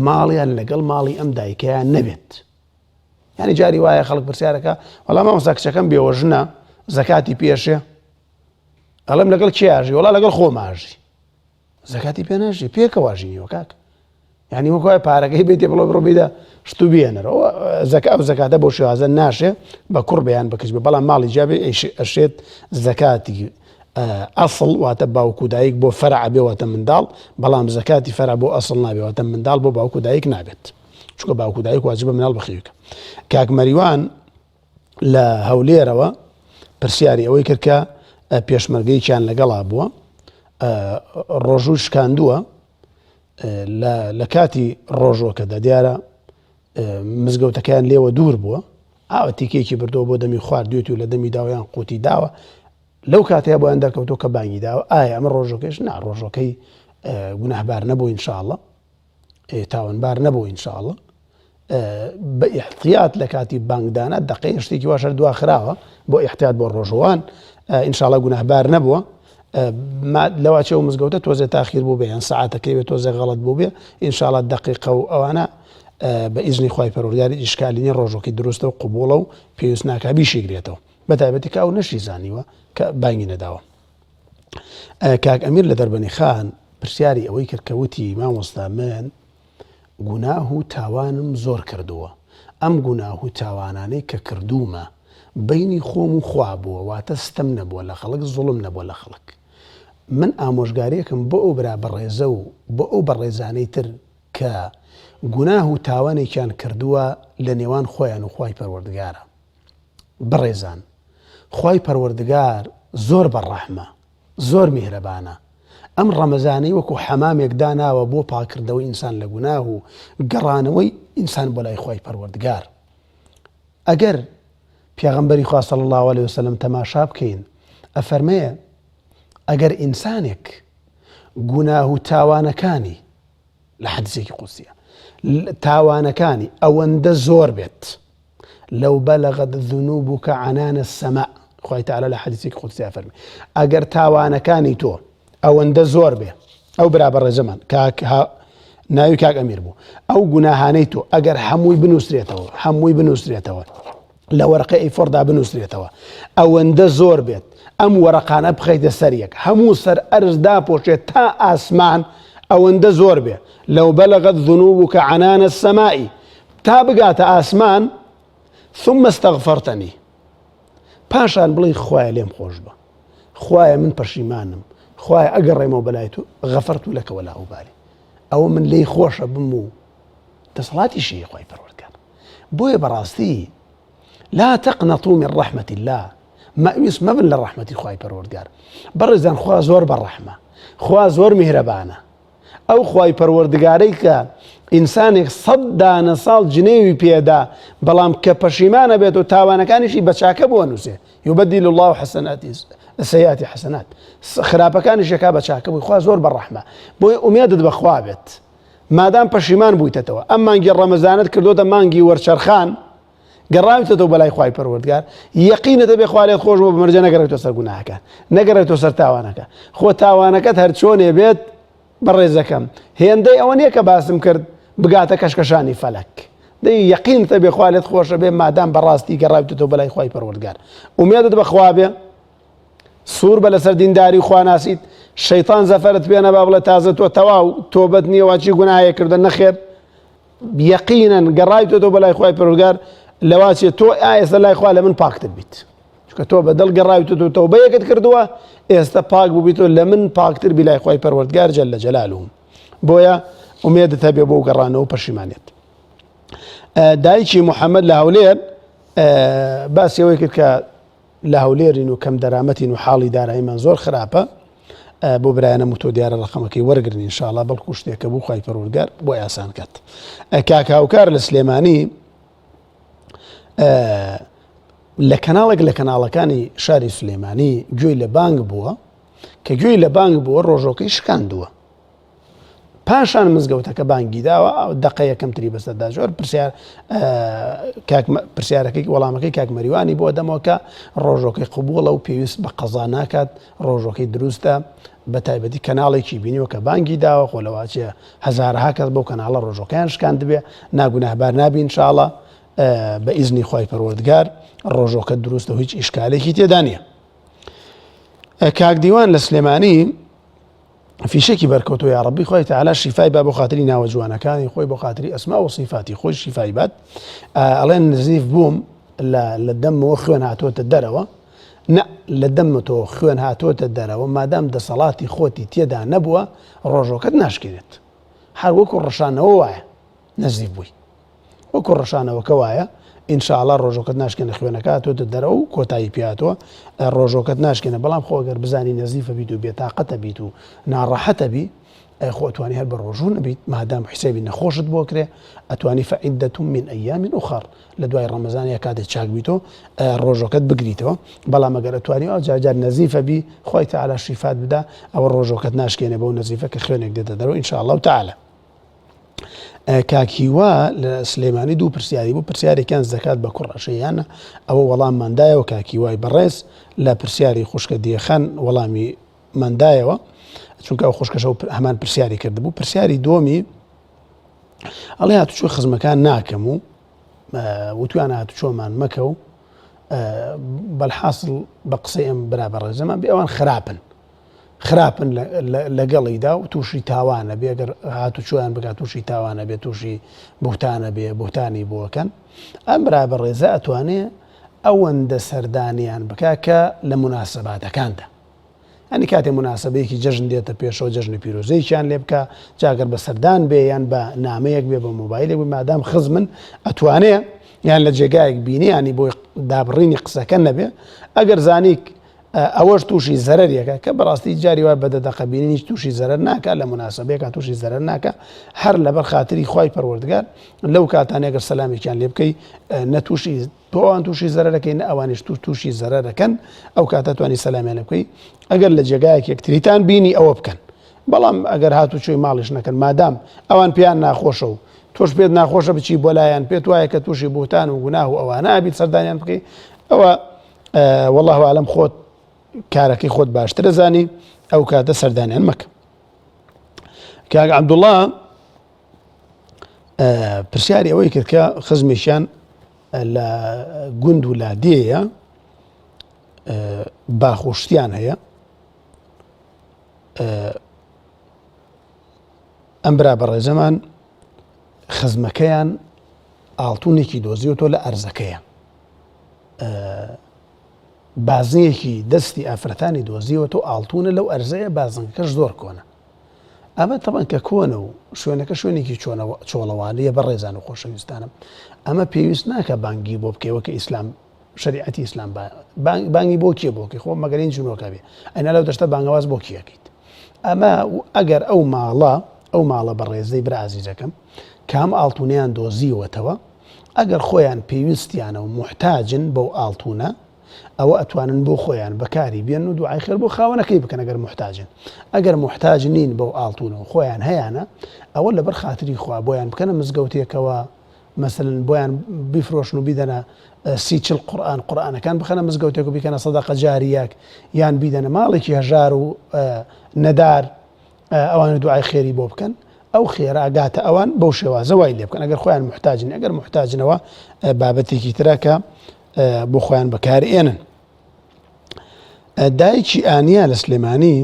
ماڵیان لەگەڵ ماڵی ئەم دایکەیان نەبێت. یعنی جاری وایە خەڵک پرسیارەکە وەڵام مامۆستا کچەکەم بێوەژنە زەکاتی پێشێ ئەڵێم لەگەڵ کێ ئاژی وەڵا لەگەڵ خۆم ئاژی زەکاتی پێ ناژی پێکەواژینیەوە کاک یعنی وەکوای پارەکەی بێتێ بڵۆ بڕۆ بیدە شتو بێنەرەوە زەکاتە بۆ شێوازە ناشێ بە کوڕ بەیان بکەش بێ بەڵام ماڵی جابێ ئەشێت زەکاتی ئەسڵ واتە باوکو دایک بۆ فەرع بێواتە منداڵ بەڵام زەکاتی فەرع بۆ ئەسڵ نابێواتە منداڵ بۆ باوکو دایک نابێت چونکە باوکو دایک واجبە مناڵ بخیوکە. کاک مەریوان لە هەولێرەوە پرسیاری ئەوەی کرد کە پێشمەرگەیەکیان لەگەڵا بووە ڕۆژوو شکاندووە لە کاتی ڕۆژۆکەدا دیارە مزگەوتەکەیان لێوە دوور بووە ئاوە تیکێکی بردەوە بۆ دەمی خواردوێتی و لە دەمی داوایان قوتی داوە لەو کاتەیە بۆیان دەکەوتەوە کە بانگی داوە ئایا ئەمە ڕۆژۆکەش نا ڕۆژۆکەی گوناهبار نەبوو ئینشاءڵڵە تاوانبار نەبوو ئینشاءڵڵە بە ئیحتیات لە کاتی بانگدانە دقەی شتێکی واشە دواخراوە بۆ ئیحتیات بۆ ڕۆژەوان ئینشاءڵڵە گوناهبار نەبووە لەواچە و مزگەوتە تۆزێ تاخیر بوو بێ یان سەعاتەکەی بێت تۆزێ غەڵەت بوو بێ ئینشاءڵڵە دقیقە و ئەوانە بە ئیزنی خوای پەروەردگاری ئیشکالینی ڕۆژۆکی دروستە و قبوڵە و پێویست ناکا بیشیگرێتەوە بەتایبەتی کە ئەو نەشی زانیوە کە بانگی نەداوە. کاک ئەمیر لە دەربەنی خان پرسیاری ئەوەی کرد کە وتی مامۆستا من گوناه و تاوانم زۆر کردووە ئەم گوناه و تاوانانەی کە کردومە بینی خۆم و خوا بووە واتە ستەم نەبووە لە خەڵک زوڵم نەبووە لە خەڵک من ئامۆژگاریەکەم بۆ ئەو برا بەڕێزە و بۆ ئەو بەڕێزانەی تر کە گوناه و تاوانێکیان کردووە لە نێوان خۆیان و خوای پەروەردگارە. بەڕێزان خوای پەروەردگار زۆر بەڕەحمە زۆر میهرەبانە ئەم ڕەمەزانەی وەکو حەمامێک داناوە بۆ پاکردەوەی ئینسان لە گوناه و گەڕانەوەی ئینسان بۆ لای خوای پەروەردگار. ئەگەر پێغەمبەری خوا صلی الله علیه وسلم تەماشا بکەین ئەفەرمەیە ئەگەر ئینسانێک گوناه و تاوانەکانی لە حەدیثێکی قودسیە تاوانەکانی ئەوەندە زۆر بێت لەو بەلەغەت ذونوبک عنان السەماء خوای تەعالی لە حەدیثێکی قودسی فەرمێ ئەگەر تاوانەکانی تۆ ئەوەندە زۆر بێ ئەو برابە ڕێزەمان ناوی کاک ئەمیر بوو ئەو گوناهانەی تۆ ئەگەر هەمووی بنووسرێتەوە لە وەرەقەی ئەیفۆردا بنووسرێتەوە ئەوەندە زۆر بێت ئەم وەرەقانە بخەیتە سەریەک هەموو سەر ئەرز داپۆشێت تا ئاسمان ئەوەندە زۆر بێ لەو بەلەغەت ذونوبک عنان السەماء تا بگاتە ئاسمان ثم استغفرتني پاشان بڵێ خوایە لێم خۆش بە خوایە من پەشیمانم خوایە ئەگەڕێمەوە بەلای تۆ غەفەرت لەکە وەلا ئوبالی ئەوە من لێی خۆشە بم و دەسەڵاتیشی خوای پەروەردگار بۆیە بەڕاستی لا تقنطوا من رحمة الله مەویست مەبن لە ڕەحمەتی خوای پەروەردگار بەڕێزان خوا زۆر بەڕەحمە خوا زۆر میهرەبانە ئەو خوای پەروەردگارەی کە ئینسانێک 100 دانە ساڵ جنێوی پێدا بەڵام کە پەشیمانە بێت و تاوانەکانیشی بە چاکە بۆ نووسێ یوبەدیل الله سەیئاتی حەسەنات خراپەکانیش یەکا بە چاکە بووی خوا زۆر بەڕەحمە بۆیە ئومێدت بەخوا بێت مادام پەشیمان بوویتەوە ئەم مانگی ڕەمەزانت کردوتە مانگی وەرچەرخان گەڕاویتەوە بەلای خوای پەروەردگار یەقینەتە بێ خوا لێت خۆش بۆ بمەرجە نەگەڕێتەوە سەر گوناهەکان نەگەڕێتەوە سەر تاوانەکە خۆ تاوانەکەت هەر چۆنێ بێت بەڕێزەکەم هێندەی ئەوە نییە کە باسم کرد بگاتە کەشکەشانی فەلەک دەی یەقینتە بێ خوا لێت خۆشە بێ مادام بەڕاستی گەڕاویتەوە بەلای خوای پەروەردگار ئومێدت بەخوا بێ سوور بە لەسەر دینداری خوا ناسیت شەیطان زەفەرت پێ نەبا بڵێ تازە تۆ تەواو تۆبەت نییە واچی گوناهەیە کردن نەخێر یەقینەن گەڕاویتەوە بەلای خوای پەروەردگار لەواتێ تۆ ئایستا لای خوا لە من پاکتر بیت چونکە تۆ بەدڵ گەڕاویتە تۆ تەوبەیەکت کردووە ئێستا پاک بووبیتەوە لە من پاکتر بیلای خۆی پەروەردگار جەلە جەلالوه بۆیە ئومێدت هەبێ بۆ گەڕانەوە پەشیمانێت. دایکی محەممەد لە هەولێر باسیەوەی کرد کە لە هەولێرین و کەم دەرامەتین و حاڵی داراییمان زۆر خراپە بۆ برایانە موتۆ دیارە ڕقەمەکەی وەرگرن ئینشاءڵڵا بەڵکو شتێکە بوو خی پەروەردگار بۆ یاسان کات. کاک هاوکار لە سلێمانی لە کەناڵێک لە کەناڵەکانی شاری سلێمانی گوێی لە بانگ بووە کە گوێی لە بانگ بووە ڕۆژۆکەی شکاندووە پاشان مزگەوتەکە بانگی داوە دقە یەکەمتری بەسەردا زۆر پرسیارەکەی وەڵامەکەی کاک مەریوانی بۆ دەمەوەکە ڕۆژۆکەی قبوڵە و پێویست بە قەزا ناکات ڕۆژۆکەی دروستە بە تایبەتی کەناڵێکی بینیوە کە بانگی داوە خۆلەواچە هەزارها کەس بۆ کەناڵە ڕۆژۆکەیان شکاند بێ ناگوناهبار نابی ئینشاءڵڵا بە ئیزنی خۆی پەروەردگار ڕۆژۆکە دروستە و هیچ ئیشکالێکی تێدا نییە. کاک دیوان لە سلێمانی فیشێکی بەرکەوتۆ یا ڕەبی خۆی تەعالا شیفای با بۆ خاتری ناوە جوانەکانی خۆی بۆ خاتری ئەسما و صیفاتی خۆی شیفای بات. ئەڵێن نزیف بووم لە دەمەوە خوێن هاتۆتە دەرەوە لە دەمەتەوە خوێن هاتۆتە دەرەوە مادام دەسەڵاتی خۆتی تێدا نەبووە ڕۆژۆکەت ناشکێنێت هەر وەکو ڕەشانەوە وایە نزیف بووی وەکو ڕەشانەوەکە وایە ئینشاءڵڵا ڕۆژۆکەت ناشکێنە خوێنەکە تۆتە دەرەوە و کۆتایی پیاتەوە ڕۆژۆکەت ناشکێنە بەڵام خۆ ئەگەر بزانی نەزیفە بیت و بێتاقەتە بیت و ناڕەحەتە بی خۆتوانی هەر بە ڕۆژوو نەبیت مادام حیسابی نەخۆشت بۆ کرێ ئەتوانی فەعیدەة من ئەیام ئوخەر لە دوای ڕەمەزانیا کاتێک چاک بیتەوە ڕۆژۆکەت بگریتەوە بەڵام ئەگەر ئەتوانی ئەو جار نەزیفە بی خۆی تەعالا شیفات بدا ئەوە ڕۆژۆکەت ناشکێنێ بەو نەزیفە کە خوێنێک دێتە دەرەوە ئینشاءڵڵا تەعالا. کاکیوا لە سلێمانی دوو پرسیاری بوو پرسیارێکیان زەکات بە کوڕەشەیانە ئەوە وەڵام مادایەوە کاکیوای بەڕێز لە پرسیاری خوشکە دیەخان وەڵامی مادایەوە چونکە ئەو خوشکەشە هەمان پرسیاری کردبوو. پرسیاری دۆمی ئەڵێ هاتوچۆ خزمەکان ناکەم و وتویان هاتوچۆمان مەکە و بەڵحاصل بە قسەی ئەم برابەڕێزەمان بێ ئەوان خراپن لەگەڵیدا و تووشی تاوانە بێ ئەگەر هاتوچۆیان بگات تووشی تاوانە بێ تووشی بوتانە بێ بوتانی بۆکەن ئەم برابەڕێزە ئەتوانێ ئەوەندە سەردانیان بکا کە لە مناسباتەکاندا ئەنی کاتێ مناسبەیەکی جەژن دێتە پێشەوە جەژنی پیرۆزەیەکیان لێ بکە جاگەر بە سەردان بێ یان بە نامەیەک بێ بە مۆبایلێک بێ مادام خزمن ئەتوانێ یان لە جێگایەک بینی ینی بۆی دابڕینی قسەکە نەبێ ئەگەر زانیک ئەوەش تووشی زەرەرێکە کە بەڕاستی جاری وای بەدەدەقەبینی هیچ تووشی زەرەر ناکە لە مناسبەیەکە تووشی زەرەر ناکە هەر لەبەر خاتری خی پەروەردگار لەو کاتانێگەر سەلامێکیان لێ بکەی نەتووشی تۆوان تووشی زەرەرەکەی نە ئەوانیش تووشی زەرەرەکەن ئەو کاتە توانی سەلامیان لێ بکەی ئەگەر لە جێگایەک یەکتریتان بینی ئەوە بکەن بەڵام ئەگەر هاتوچۆی ماڵیش نەکەن مادام ئەوان پێیان ناخۆشە و تۆش پێت ناخۆشە بچی بۆ لایەن پێت وایە کە تووشی بوتان و گوناه و ئەوانە ئابیت سەردانیان بکەی ئەوە والله عالم خۆت کارەکەی خۆت باشترە زانی ئەو کاتە سەردانیان مەکە. کاک عەبدوڵڵا پرسیاری ئەوەی کرد کە خزمێکیان لە گوند و لادێیە باخۆشتیان هەیە ئەم برابەڕێزەمان خزمەکەیان ئاڵتونێکی دۆزیوەتۆ لە ئەرزەکەیە بازنێکی دەستی ئافرەتانی دۆزیوەتۆ ئاڵتونە لەو ئەرزەیە بازنگەکەش زۆر کۆنە ئەمە تەبەن کە کۆنە و شوێنەکە شوێنێکی چۆڵەوانەیە بە ڕێزان و خۆشەویستانم ئەمە پێویست ناکە بانگی بۆ بکەوە کە ئیسلام شریعەتی ئیسلام بانگی بۆ کێ بۆکەی خۆ مەگەرین جنۆکە بێ ئەینا لەو دەشتە بانگەواز بۆ کیەکەیت ئەمە ئەگەر ئەو ماڵە بە ڕێزەی برا عەزیزەکەم کام ئاڵتونیان دۆزیوەتەوە ئەگەر خۆیان پێویستیانە و محتاجن بەو ئاڵتونە ئەوە ئەتوانن بۆ خۆیان بەکاری بێن و دوعای خێر بۆ خاوەنەکەی بکەن ئەگەر محتاجن ئەگەر محتاج نین بەو ئاڵتونە و خۆیان هەیەە ئەوە لەبەر خاتری خوا بۆیان بکەنە مزگەوتێکەوە مەسەلەن بۆیان بیفرۆشن و بیدەنە سیچل قورئانەکان بخەنە مزگەوتێک و بیکەنە سەدەقە جاریەک یان بیدەنە ماڵێکی هەژار و نەدار ئەوان دوعای خێری بۆ بکەن ئەو خێرا ئاگاتە ئەوان بەو شێوازە وای لێ بکەن ئەگەر خۆیان محتاجن ئەگەر محتاجنەوە بابەتێکی ترەکە بۆ خۆیان بەکارێنن. دایکی ئانیا لە سلێمانی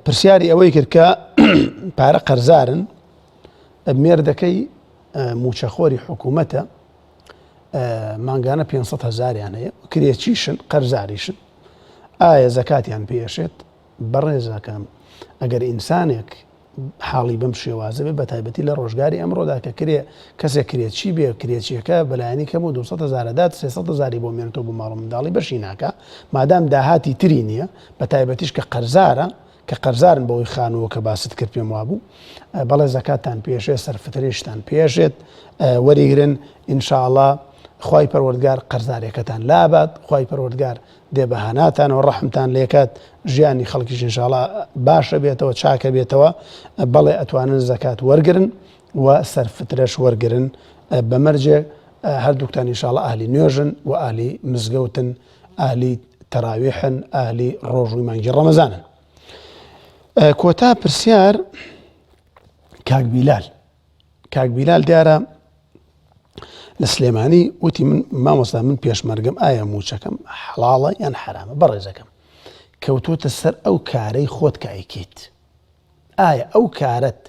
پرسیاری ئەوەی کرد کە پارە قەرزارن مێردەکەی موچەخۆری حکوومەتە مانگانە 500,000 هەیە کرێچیشن قەرزاریشن ئایا زەکاتیان پێشێت بەڕێزەکەم ئەگەر ئینسانێک حاڵی بەم شێوازە بێ بە تایبەتی لە ڕۆژگاری ئەمڕۆدا کە کەسێک کرێچی بێ کرێچیەکە بەلایانی کەم و 200,000 300,000 بۆ مێنێتەوە بۆ ماڵ و منداڵی بەشی ناکە مادام داهاتی تری نییە بە تایبەتیش کە قەرزارە کە قەرزارن بەوەی خانەوە کە باست کرد پێم وابوو بەڵێ زەکاتتان پێشێت سەرفترێشتان پێشێت وەریگرن ئینشاءڵڵا خوای پەروەردگار قەرزارێکەکەتان لابات خوای پەروەردگار دێبەهاناتانەوە ڕەحمتان لێکات ژیانی خەڵکیش ئینشاءڵڵا باشە بێتەوە چاکە بێتەوە بەڵێ ئەتوانن زەکات وەرگرن و سەرفترەش وەرگرن بەمەرجێ هەردووکتان ئینشاءڵڵا ئاهلی نوێژن و ئاهلی مزگەوتن ئاهلی تەراویحن ئاهلی ڕۆژووی مانگی ڕەمەزانن. کۆتا پرسیار کاک بیلال دیارە لە سلێمانی وتی من مامۆستا من پێشمەرگەم ئایا موچەکەم حەڵاڵە یان حرامە بەڕێزەکەم کەوتوتە سەر ئەو کارەی خۆت کە ئەیکەیت ئایا ئەو کارەت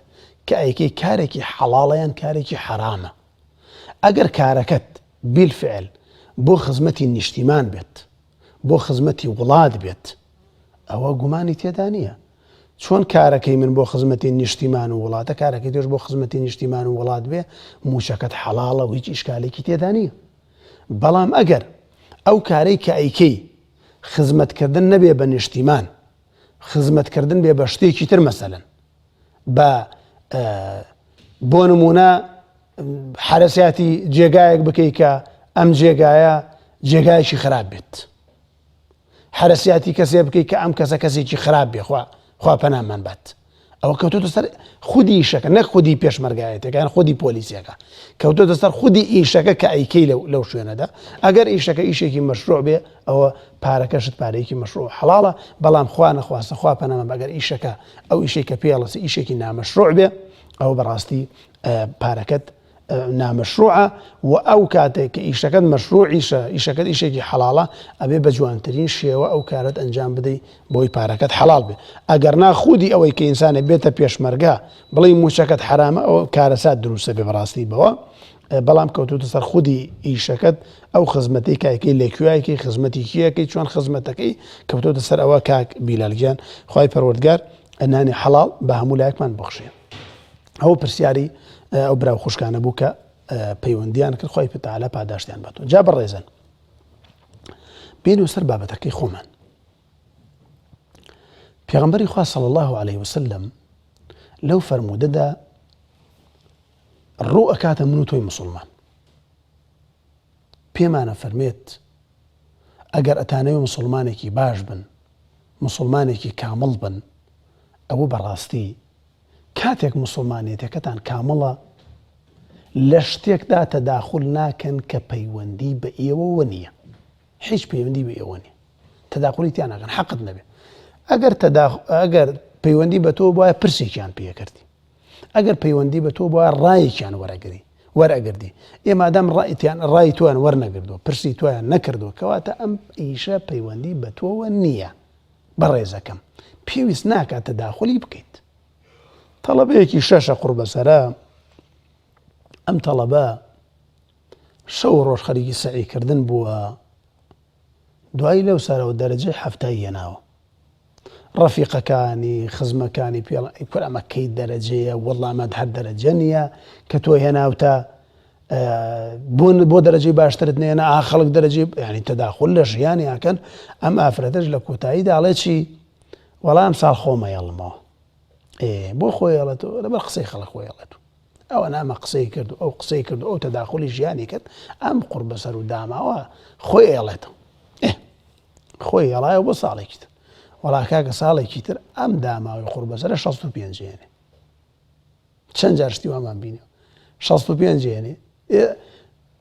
کە ئەیکەی کارێکی حەڵاڵە یان کارێکی حرامە ئەگەر کارەکەت بیلفعل بۆ خزمەتی نیشتیمان بێت بۆ خزمەتی وڵات بێت ئەوە گومانی تێدا نییە چۆن کارەکەی من بۆ خزمەتی نیشتیمان و وڵاتە کارەکەی توش بۆ خزمەتی نیشتیمان و وڵات بێ موچەکەت حەڵاڵە و هیچ ئیشکالێکی تێدا نییە بەڵام ئەگەر ئەو کارەی کە ئەیکەی خزمەتکردن نەبێ بە نیشتیمان خزمەتکردن بێ بە شتێکی تر مەسەلەن بە بۆ نمونە حرەسیاتی جێگایەک بکەی کە ئەم جێگایە جێگایەکی خراپ بێت حرەسیاتی کەسێ بکەی کە ئەم کەسە کەسێکی خراپ بێ خوا پەنامان بات ئەوە کەوتۆتە سەر خودی ئیشەکە نەک خودی پێشمەرگایەتەکە یان خودی پۆلیسیەکە کەوتۆتە سەر خودی ئیشەکە کە ئەیکەی لەو شوێنەدا ئەگەر ئیشەکە ئیشێکی مەشروع بێ ئەوە پارەکەشت پارەیەکی مەشروع حەڵاڵە بەڵام خوا نەخواستە خوا پەنامان بەگەر ئیشەکە ئەو ئیشێک کە پێڵەسی ئیشێکی نامەشروع بێ ئەو بەڕاستی پارەکەت نامەشروعە و ئەو کاتێک کە ئیشەکەت مەشروعیشە ئیشەکەت ئیشێکی حەڵاڵە ئەبێ بە جوانترین شێوە ئەو کارت ئەنجام بدەیت بۆی پارەکەت حەڵاڵ بێ ئەگەر ناخودی ئەوەی کە ئینسانێ بێتە پێشمەرگا بڵێ موچەکەت حرامە ئەو کارەسات دروستە بێ بەڕاستی بەوە بەڵام کەوتوتە سەر خودی ئیشەکەت ئەو خزمەتی کایکەی لێکوایەکەی خزمەتی کیەکەی چۆن خزمەتەکەی کەوتوتە سەر ئەوە کاک بیلالگیان خوای پەروەردگار ئەنانی حەڵاڵ بە هەموو لایەکمان بەخشێ ئەو پرسیاری ئەو براو خوشکانە بوو کە پەیوەندیان کرد خوای پتەعالی پاداشتیان باتەوە جا بەڕێزن بینو سەر بابەتەکەی خۆمان پێغەمبەری خوا صلی الله عليه وسلم لەو فەرموودەدا ڕوو ئەکاتە من و تۆی مسلمان پێمانە فەرمێت ئەگەر ئەتانەوێ مسلمانێکی باش بن مسلمانێکی کامڵ بن ئەوە بەڕاستی کاتێک مسلمانێتەکەتان کامڵە لە شتێکدا تەداخل ناکەن کە پەیوەندی بە ئێوەوە نییە هیچ پەیوەندی بە ئێوە نییە تەداخلی تیان ناکەن حەقت نەبێ ئەگەر پەیوەندی بە تۆ بواە پرسێکیان پێکردی ئەگەر پەیوەندی بە تۆ بواە ڕایەکیان وەرئەگردی ئێمادام ڕای تویان وەرنەگردووە پرسی تویان نەکردووە کەواتە ئەم ئیشە پەیوەندی بە تۆوە نییە بەڕێزەکەم پێویست ناکات تەداخلی بکەیت تەڵەبەیەکی شەشە قوربەسەرە ئەم تەڵەبە شەو ڕۆژ خەریکی سەعیکردن بووە دوایی لەو سەرەوە دەرەجەی هەفتایی هێناوە ڕەفیقەکانی خزمەکانی پێڵ ئەمە کەی دەرەجەیە وەڵڵا ئەمە هەر دەرەجە نییە کە تۆ هێناوتە بۆ دەرەجەی باشترت نێنە خەڵک دەرەجەی ینی تەداخل لە ژیانی ئاکەن ئەم ئافرەتەش لە کۆتاییدا ئەڵێ چی وەڵام ساڵ خۆمە یەڵمەوە بۆ خۆی هەڵێتەوە لەبەر قسەی خەڵک خۆی هەڵێت ئەوە نامە قسەی کرد ئەو قسەی کرد ئەو تەداخلی ژیانی کرد ئەم قوربەسەر و داماوە خۆی هێڵێتەوە خۆی هێڵایە بۆ ساڵێکی تر وەڵا کاکە ساڵێکی تر ئەم داماوی قوربەسەرە 65 هێنێ چەند جار شتی وامان بینێ 65 هێنێ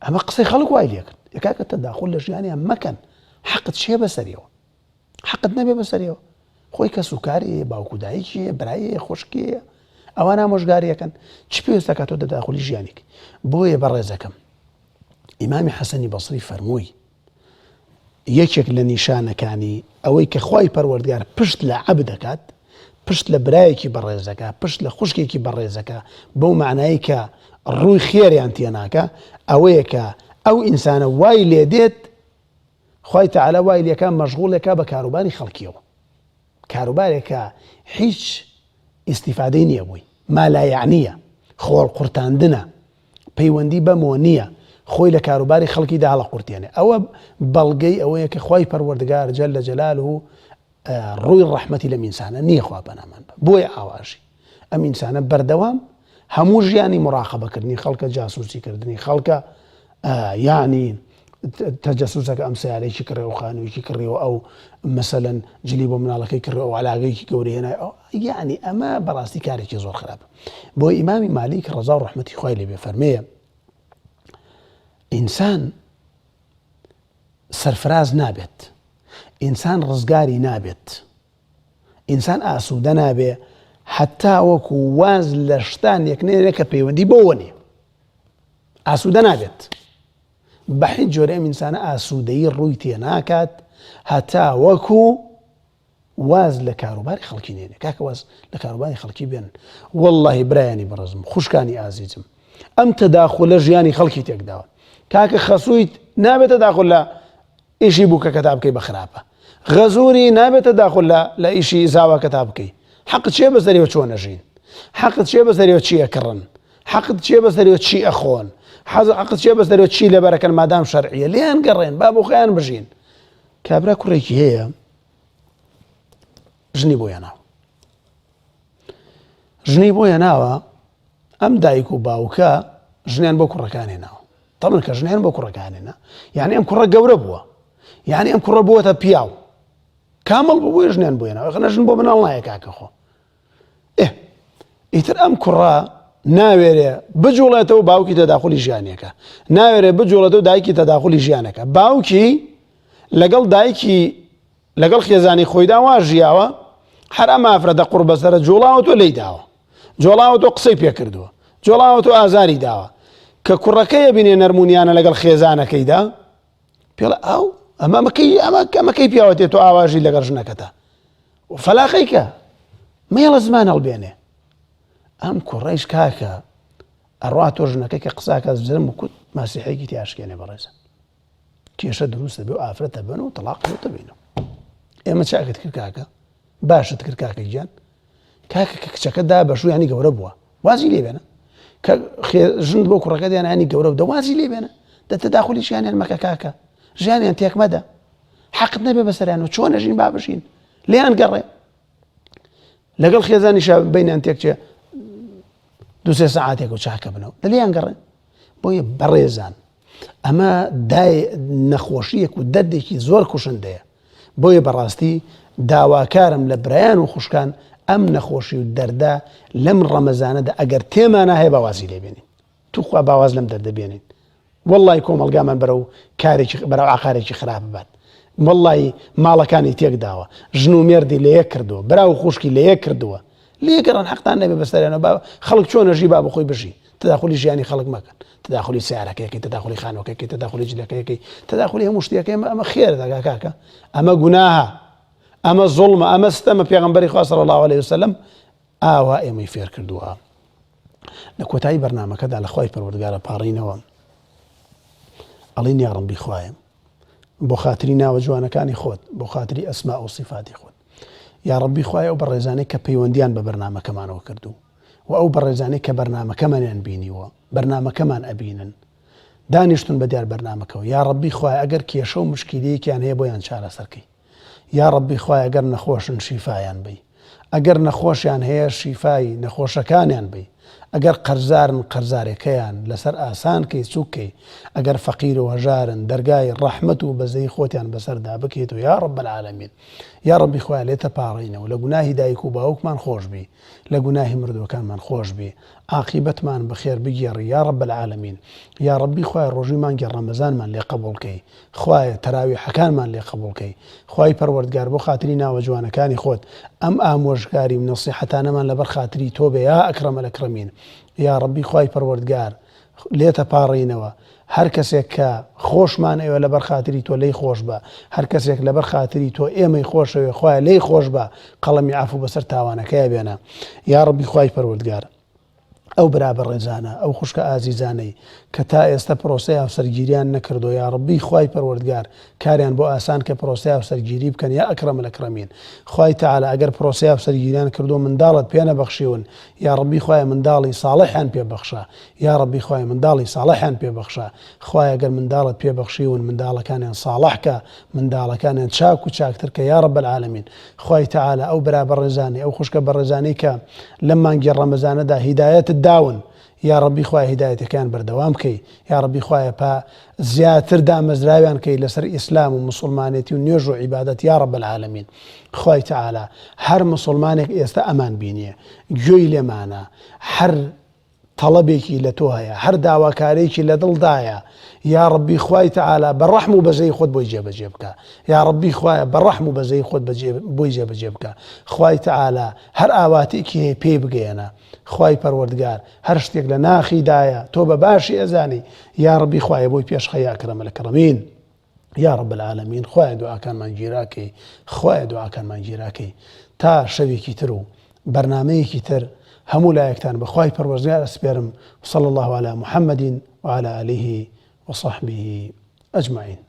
ئەمە قسەی خەڵک وای لێ کرد کاکە تەداخل لە ژیانیان مەکەن حەقت چێ بەسەریەوە حەقت نەبێ بەسەریەوە خۆی کە سوکاری باوکوداییکیە برایە خوشکیە ئەوان ئامۆژگاریەکەن چی پێویستە کە تۆ تەداخلی ژیانێک بۆیە بەڕێزەکەم ئیمامی حەسەنی بەسری فەرمووی یەکێک لە نیشانەکانی ئەوەی کە خوای پەروەردگار پشت لە عەبد دەکات پشت لە برایەکی بەڕێزەکە پشت لە خوشکێکی بەڕێزەکە بەو معنایی کە ڕووی خێریان تێناکە ئەوەیە کە ئەو ئینسانە وای لێ دێت خوای تەعالا وای لێکە مەشغوڵێکە بە کاروباری خەڵکیەوە، کاروبارێکە هیچ ئیستیفادەی نییە بووی، مالایعنیە، خۆڵ قورتاندنە، پەیوەندی بەمۆ نییە، خۆی لە کاروباری خەڵکیدا هەڵە قورتێنێ. ئەوە بەڵگەی ئەوەیە کە خوای پەروەردگار جەل لە جەلاله ڕووی ڕەحمەتی لەم ئینسانە نییە، خوا بەنامان بە بۆیە ئاواشی ئەم ئینسانە بەردەوام هەموو ژیانی مراقەبەکردنی خەڵکە، جاسوسیکردنی خەڵکە، یعنی تەجەسوسەکە ئەم سیارەیەکی کڕێەوە خانوویکی کڕێەوە ئەو مەسەلەن جلی بۆ مناڵەکەی کڕێەوە علاگەیەکی گەورەیە، یعنی ئەمە بەڕاستی کارێکی زۆر خراپە. بۆ ئیمامی مالیک ڕەزا و ڕەحمەتی خوای لێ بێ فەرمێیە ئینسان سەرفراز نابێت، ئینسان ڕزگاری نابێت، ئینسان ئاسوودە نابێ حتا وەکو واز لە شتانێک نێنێ کە پەیوەندی بۆوە نیە، ئاسوودە نابێت. بە هیچ جۆرە ئەم ئینسانە ئاسوودەیی ڕووی تێ ناکات هەتا وەکو واز لە کاروباری خەڵکی نێنێ. کاکە واز لە کاروباری خەڵکی بێن، وەڵڵاهی برایانی بەڕزم، خوشکانی ئازیزم، ئەم تەداخولە ژیانی خەڵکی تێکداوە. کاکە خەسوویت نابێتە داخل لە ئیشی بووکە کە تا بکەی بە خراپە، غەزووری نابێتە داخل لە ئیشی زاوا کە تا بکەی. حەقت چێ بەسەریەوە چۆن نەژین، حەقت چێ بەسەریەوە چی ئەکڕن، حەقت چێ بەسەریەوە چی ئەخۆن، حەقت چێ بەسەریەوە چی لەبەرەکەن مادام شەرعیە لێیان گەڕێن با بۆ خۆیان بژین. کابرا کوڕێکی هەیە ژنی بۆیە ناوە، ژنی بۆیە ناوە، ئەم دایک و باوکە ژنیان بۆ کوڕەکانی ناوە. تەمن کە ژنیان بۆ کوڕەکانێنە یعنی ئەم کوڕە گەورە بووە، یعنی ئەم کوڕە بووەتە پیاو کامەڵ بووە ژنیان بۆیە ناوە، خەنە ژن بۆ مناڵ نایە کاکە خۆ. ئیتر ئەم کوڕە ناوێرێ بجوڵێتەوە باوکی تەداخلی ژیانێکە، ناوێرێ بجوڵێتەوە دایکی تەداخلی ژیانەکە. باوکی لەگەڵ دایکی لەگەڵ خێزانی خۆیدا وا ژیاوە، هەر ئەم ئافرەتە قوڕ بەسەرە جوڵاوەتەوە لێی داوە، جوڵاوەتەوە قسەی پێکردووە، جوڵاوەتەوە ئازاری داوە. کە کوڕەکەیە بینێ نەرمونیانە لەگەڵ خێزانەکەیدا پێڵە ئەو ئەمەکەی پیاوەتێت و ئاواژی لەگەڵ ژنەکەتە فەلاقەیکە مێڵە زمان هەڵبێنێ. ئەم کوڕەیش کاکە ئەڕوا تۆ ژنەکەی کە قساکە زرم و کوت ماسیحەیەکی تیاشکێنێ بەڕێزە کێشە دروستە بێ و ئافرەتە بن و تەلاقەوە بینەوە. ئێمە چاکت کرد کاکە، باشت کرد کاکە گیان، کاکە کە کچەکە دا بەشوو ینی گەورە بووە وازی لێ بێنە، کە ژن بۆ کوڕەکە دیان ینی گەورە بوو وازی لێ بێنە، دەتەداخلی ژیانیان مەکە کاکە، ژیانیان تێک مەدە، حەقت نەبێ بەسەریانەوە چۆن نەژین با بژین لێیان گەڕێ. لەگەڵ خێزانیشا بینیان تێکچێ دوسێ سەعاتێک و چاکە بنەوە لێیان گەڕێن. بۆیە بەڕێزان ئەمە نەخۆشیەک و دەردێکی زۆر کوشندەیە. بۆیە بەڕاستی داواکارم لە برایان و خوشکان ئەم نەخۆشی و دەردا لەم ڕەمەزانەدا ئەگەر تێمانە هەیە باوازی لێبێنین، توخوا باواز لەم دەردە بێنین. وەڵڵی کۆمەلگامان بەرەو کارێکی بەرەو عقارێکی خراپ بات، وەڵڵی ماڵەکانی تێک داوە، ژن و مێردی لە یەک کردووە، براو خوشکی لە یەک کردووە، لێگەڕن حەقتان نەبێ بەسەریانەوە خەڵک چۆن نەژی با بخۆی بژی. تداخلی ژیانی خەڵک مەکەن، تداخلی سیارەکەیەکی، تداخلی خانووەکەیەکی، تداخلی جلەکەیەکی، تداخلی هەموو شتێکی ئەمە خێرە کاکە، ئەمە گوناهە، ئەمە زوڵمە، ئەمە ستەمە. پێغەمبەری خوا صلی الله علیه وسلم ئاوا ئێمەی فێر کردووە. لە کۆتایی بەرنامەکەدا لە خوای پەروەردگارە پاڕینەوە ئەڵێن یا ڕەبی خوایە بۆ خاتری ناوە جوانەکانی خۆت، بۆ خاتری ئەسما و صفاتی خۆت، یا ڕەبی خوایە ئەو بەڕێزانەی کە پەیوەندیان بە بەرنامەکەمانەوە کردو و ئەو بەڕێزانەی کە بەرنامەکەمانیان بینیوە بەرنامەکەمان ئەبینن دانیشتون بە دیار بەرنامەکەەوە، یا ڕەبی خوایە ئەگەر کێشە و مشکیلەیەکیان هەیە بۆیان چارەسەرکەی، یا ڕەبی خوایە ئەگەر نەخۆشن شیفایان بی، ئەگەر نەخۆشیان هەیە شیفای نەخۆشەکانیان بی، ئەگەر قەرزارن قەرزارەکەیان لەسەر ئاسان کەی چووکەی، ئەگەر فەقیر و هەژارن دەرگای ڕەحمەت و بەزەی خۆتیان بەسەردا بکەیت و یا ڕەب العالەمین. یا ڕەبی خوایە لێتە پاڕینەوە، لە گوناهی دایک و باوکمان خۆش بی، لە گوناهی مردوەکانمان خۆش بی، عاقیبەتمان بەخێر بگێڕی یا ڕەب العالەمین. یا ڕەبی خوایە ڕۆژی مانگی ڕەمەزانمان لێ قبوڵکەی، خوایە تەراویحەکانمان لێ قبوڵکەی، خوای پەروەردگار بۆ خاتری ناوە جوانەکانی خۆت ئەم ئامۆژگاری و نەسیحەتانەمان لەبەر خاتری تۆ بێ یا ئەکرەمە الئەکرەمین. یا ڕەبی خوای پەروەردگار لێتە پاڕینەوە، هەر کەسێک کە خۆشمان ئێوە لەبەر خاتری تۆ لی خۆش بە، هەر کەسێک لەبەر خاتری تۆ ئێمەی خۆشەوێ خوایە لی خۆش بە، قەڵەمی عەفو بەسەر تاوانەکەیە بێنە. یا ڕەبی خوای پەروەردگار ئەو برابە ڕێزانە ئەو خوشکە ئازیزانەی کە تا ئێستا پرۆسەی هاوسەرگیریان نەکردو یا ڕبی خوای پەروەردگار کاریان بۆ ئاسان کە پرۆسەی هاوسەرگیری بکەن یا ئەکرەم الأکرەمین خوای تەعالا ئەگەر پرۆسەی هاوسەرگیریان کردو منداڵت پێ نەبەخشیون یا ڕبی خوای منداڵی ساڵحیان پێبەخشە یا ڕبی خوای منداڵی ساڵحیان پێبەخشە خوای ئەگەر منداڵت پێبەخشیون منداڵەکانیان ساڵحکە منداڵەکانیان چاک و چاکتر کە یا رب العالمین خوای تەعالا ئەو برابە ڕێزانەی ئەو خوشکە بەڕێزانەی کە لەم مانگی ڕەمەزانەدا هیدایەتت داون یا ربی خوای هیدایەتەکان بەردەوام بکەی یا ربی خوای پا زیاتر دامەزراویان کەی لەسەر ئیسلام و مسلمانێتی و نوێژ و عیبادەت یا رب العالمین خوای تەعالا هەر مسلمانێک ئێستا ئەمان بینیە گوێی لێمانە هەر تەڵەبێکی لە تۆ هەیە هەر داواکارێکی لە دڵدایە یا ربی خوای تەعالا بەڕەحم و بەزەی خۆت بۆی جێبەجێ بکە یا ربی خوای بەڕەحم و بەزەی خۆت بۆی جێبەجێ بکە خوای تەعالا هەر ئاواتێکی هەیە پێی بگەێنە خوای پەروەردگار هەر شتێک لە ناخیدایە تۆ بە باشی ئەزانی یا ربی خوای بۆی پێشخە یا ئەکرەمە الأکرەمین یا رب العالمین خوای دوعاکانمان گیراکەی خوای دوعاکانمان گیراکەی تا شەوێکی تر و بەرنامەیەکی تر هەموو لایەکتان بەخوای پەروەردگار ئەسپێرم وصلى الله على محمد وعلى آله وصحبه أجمعين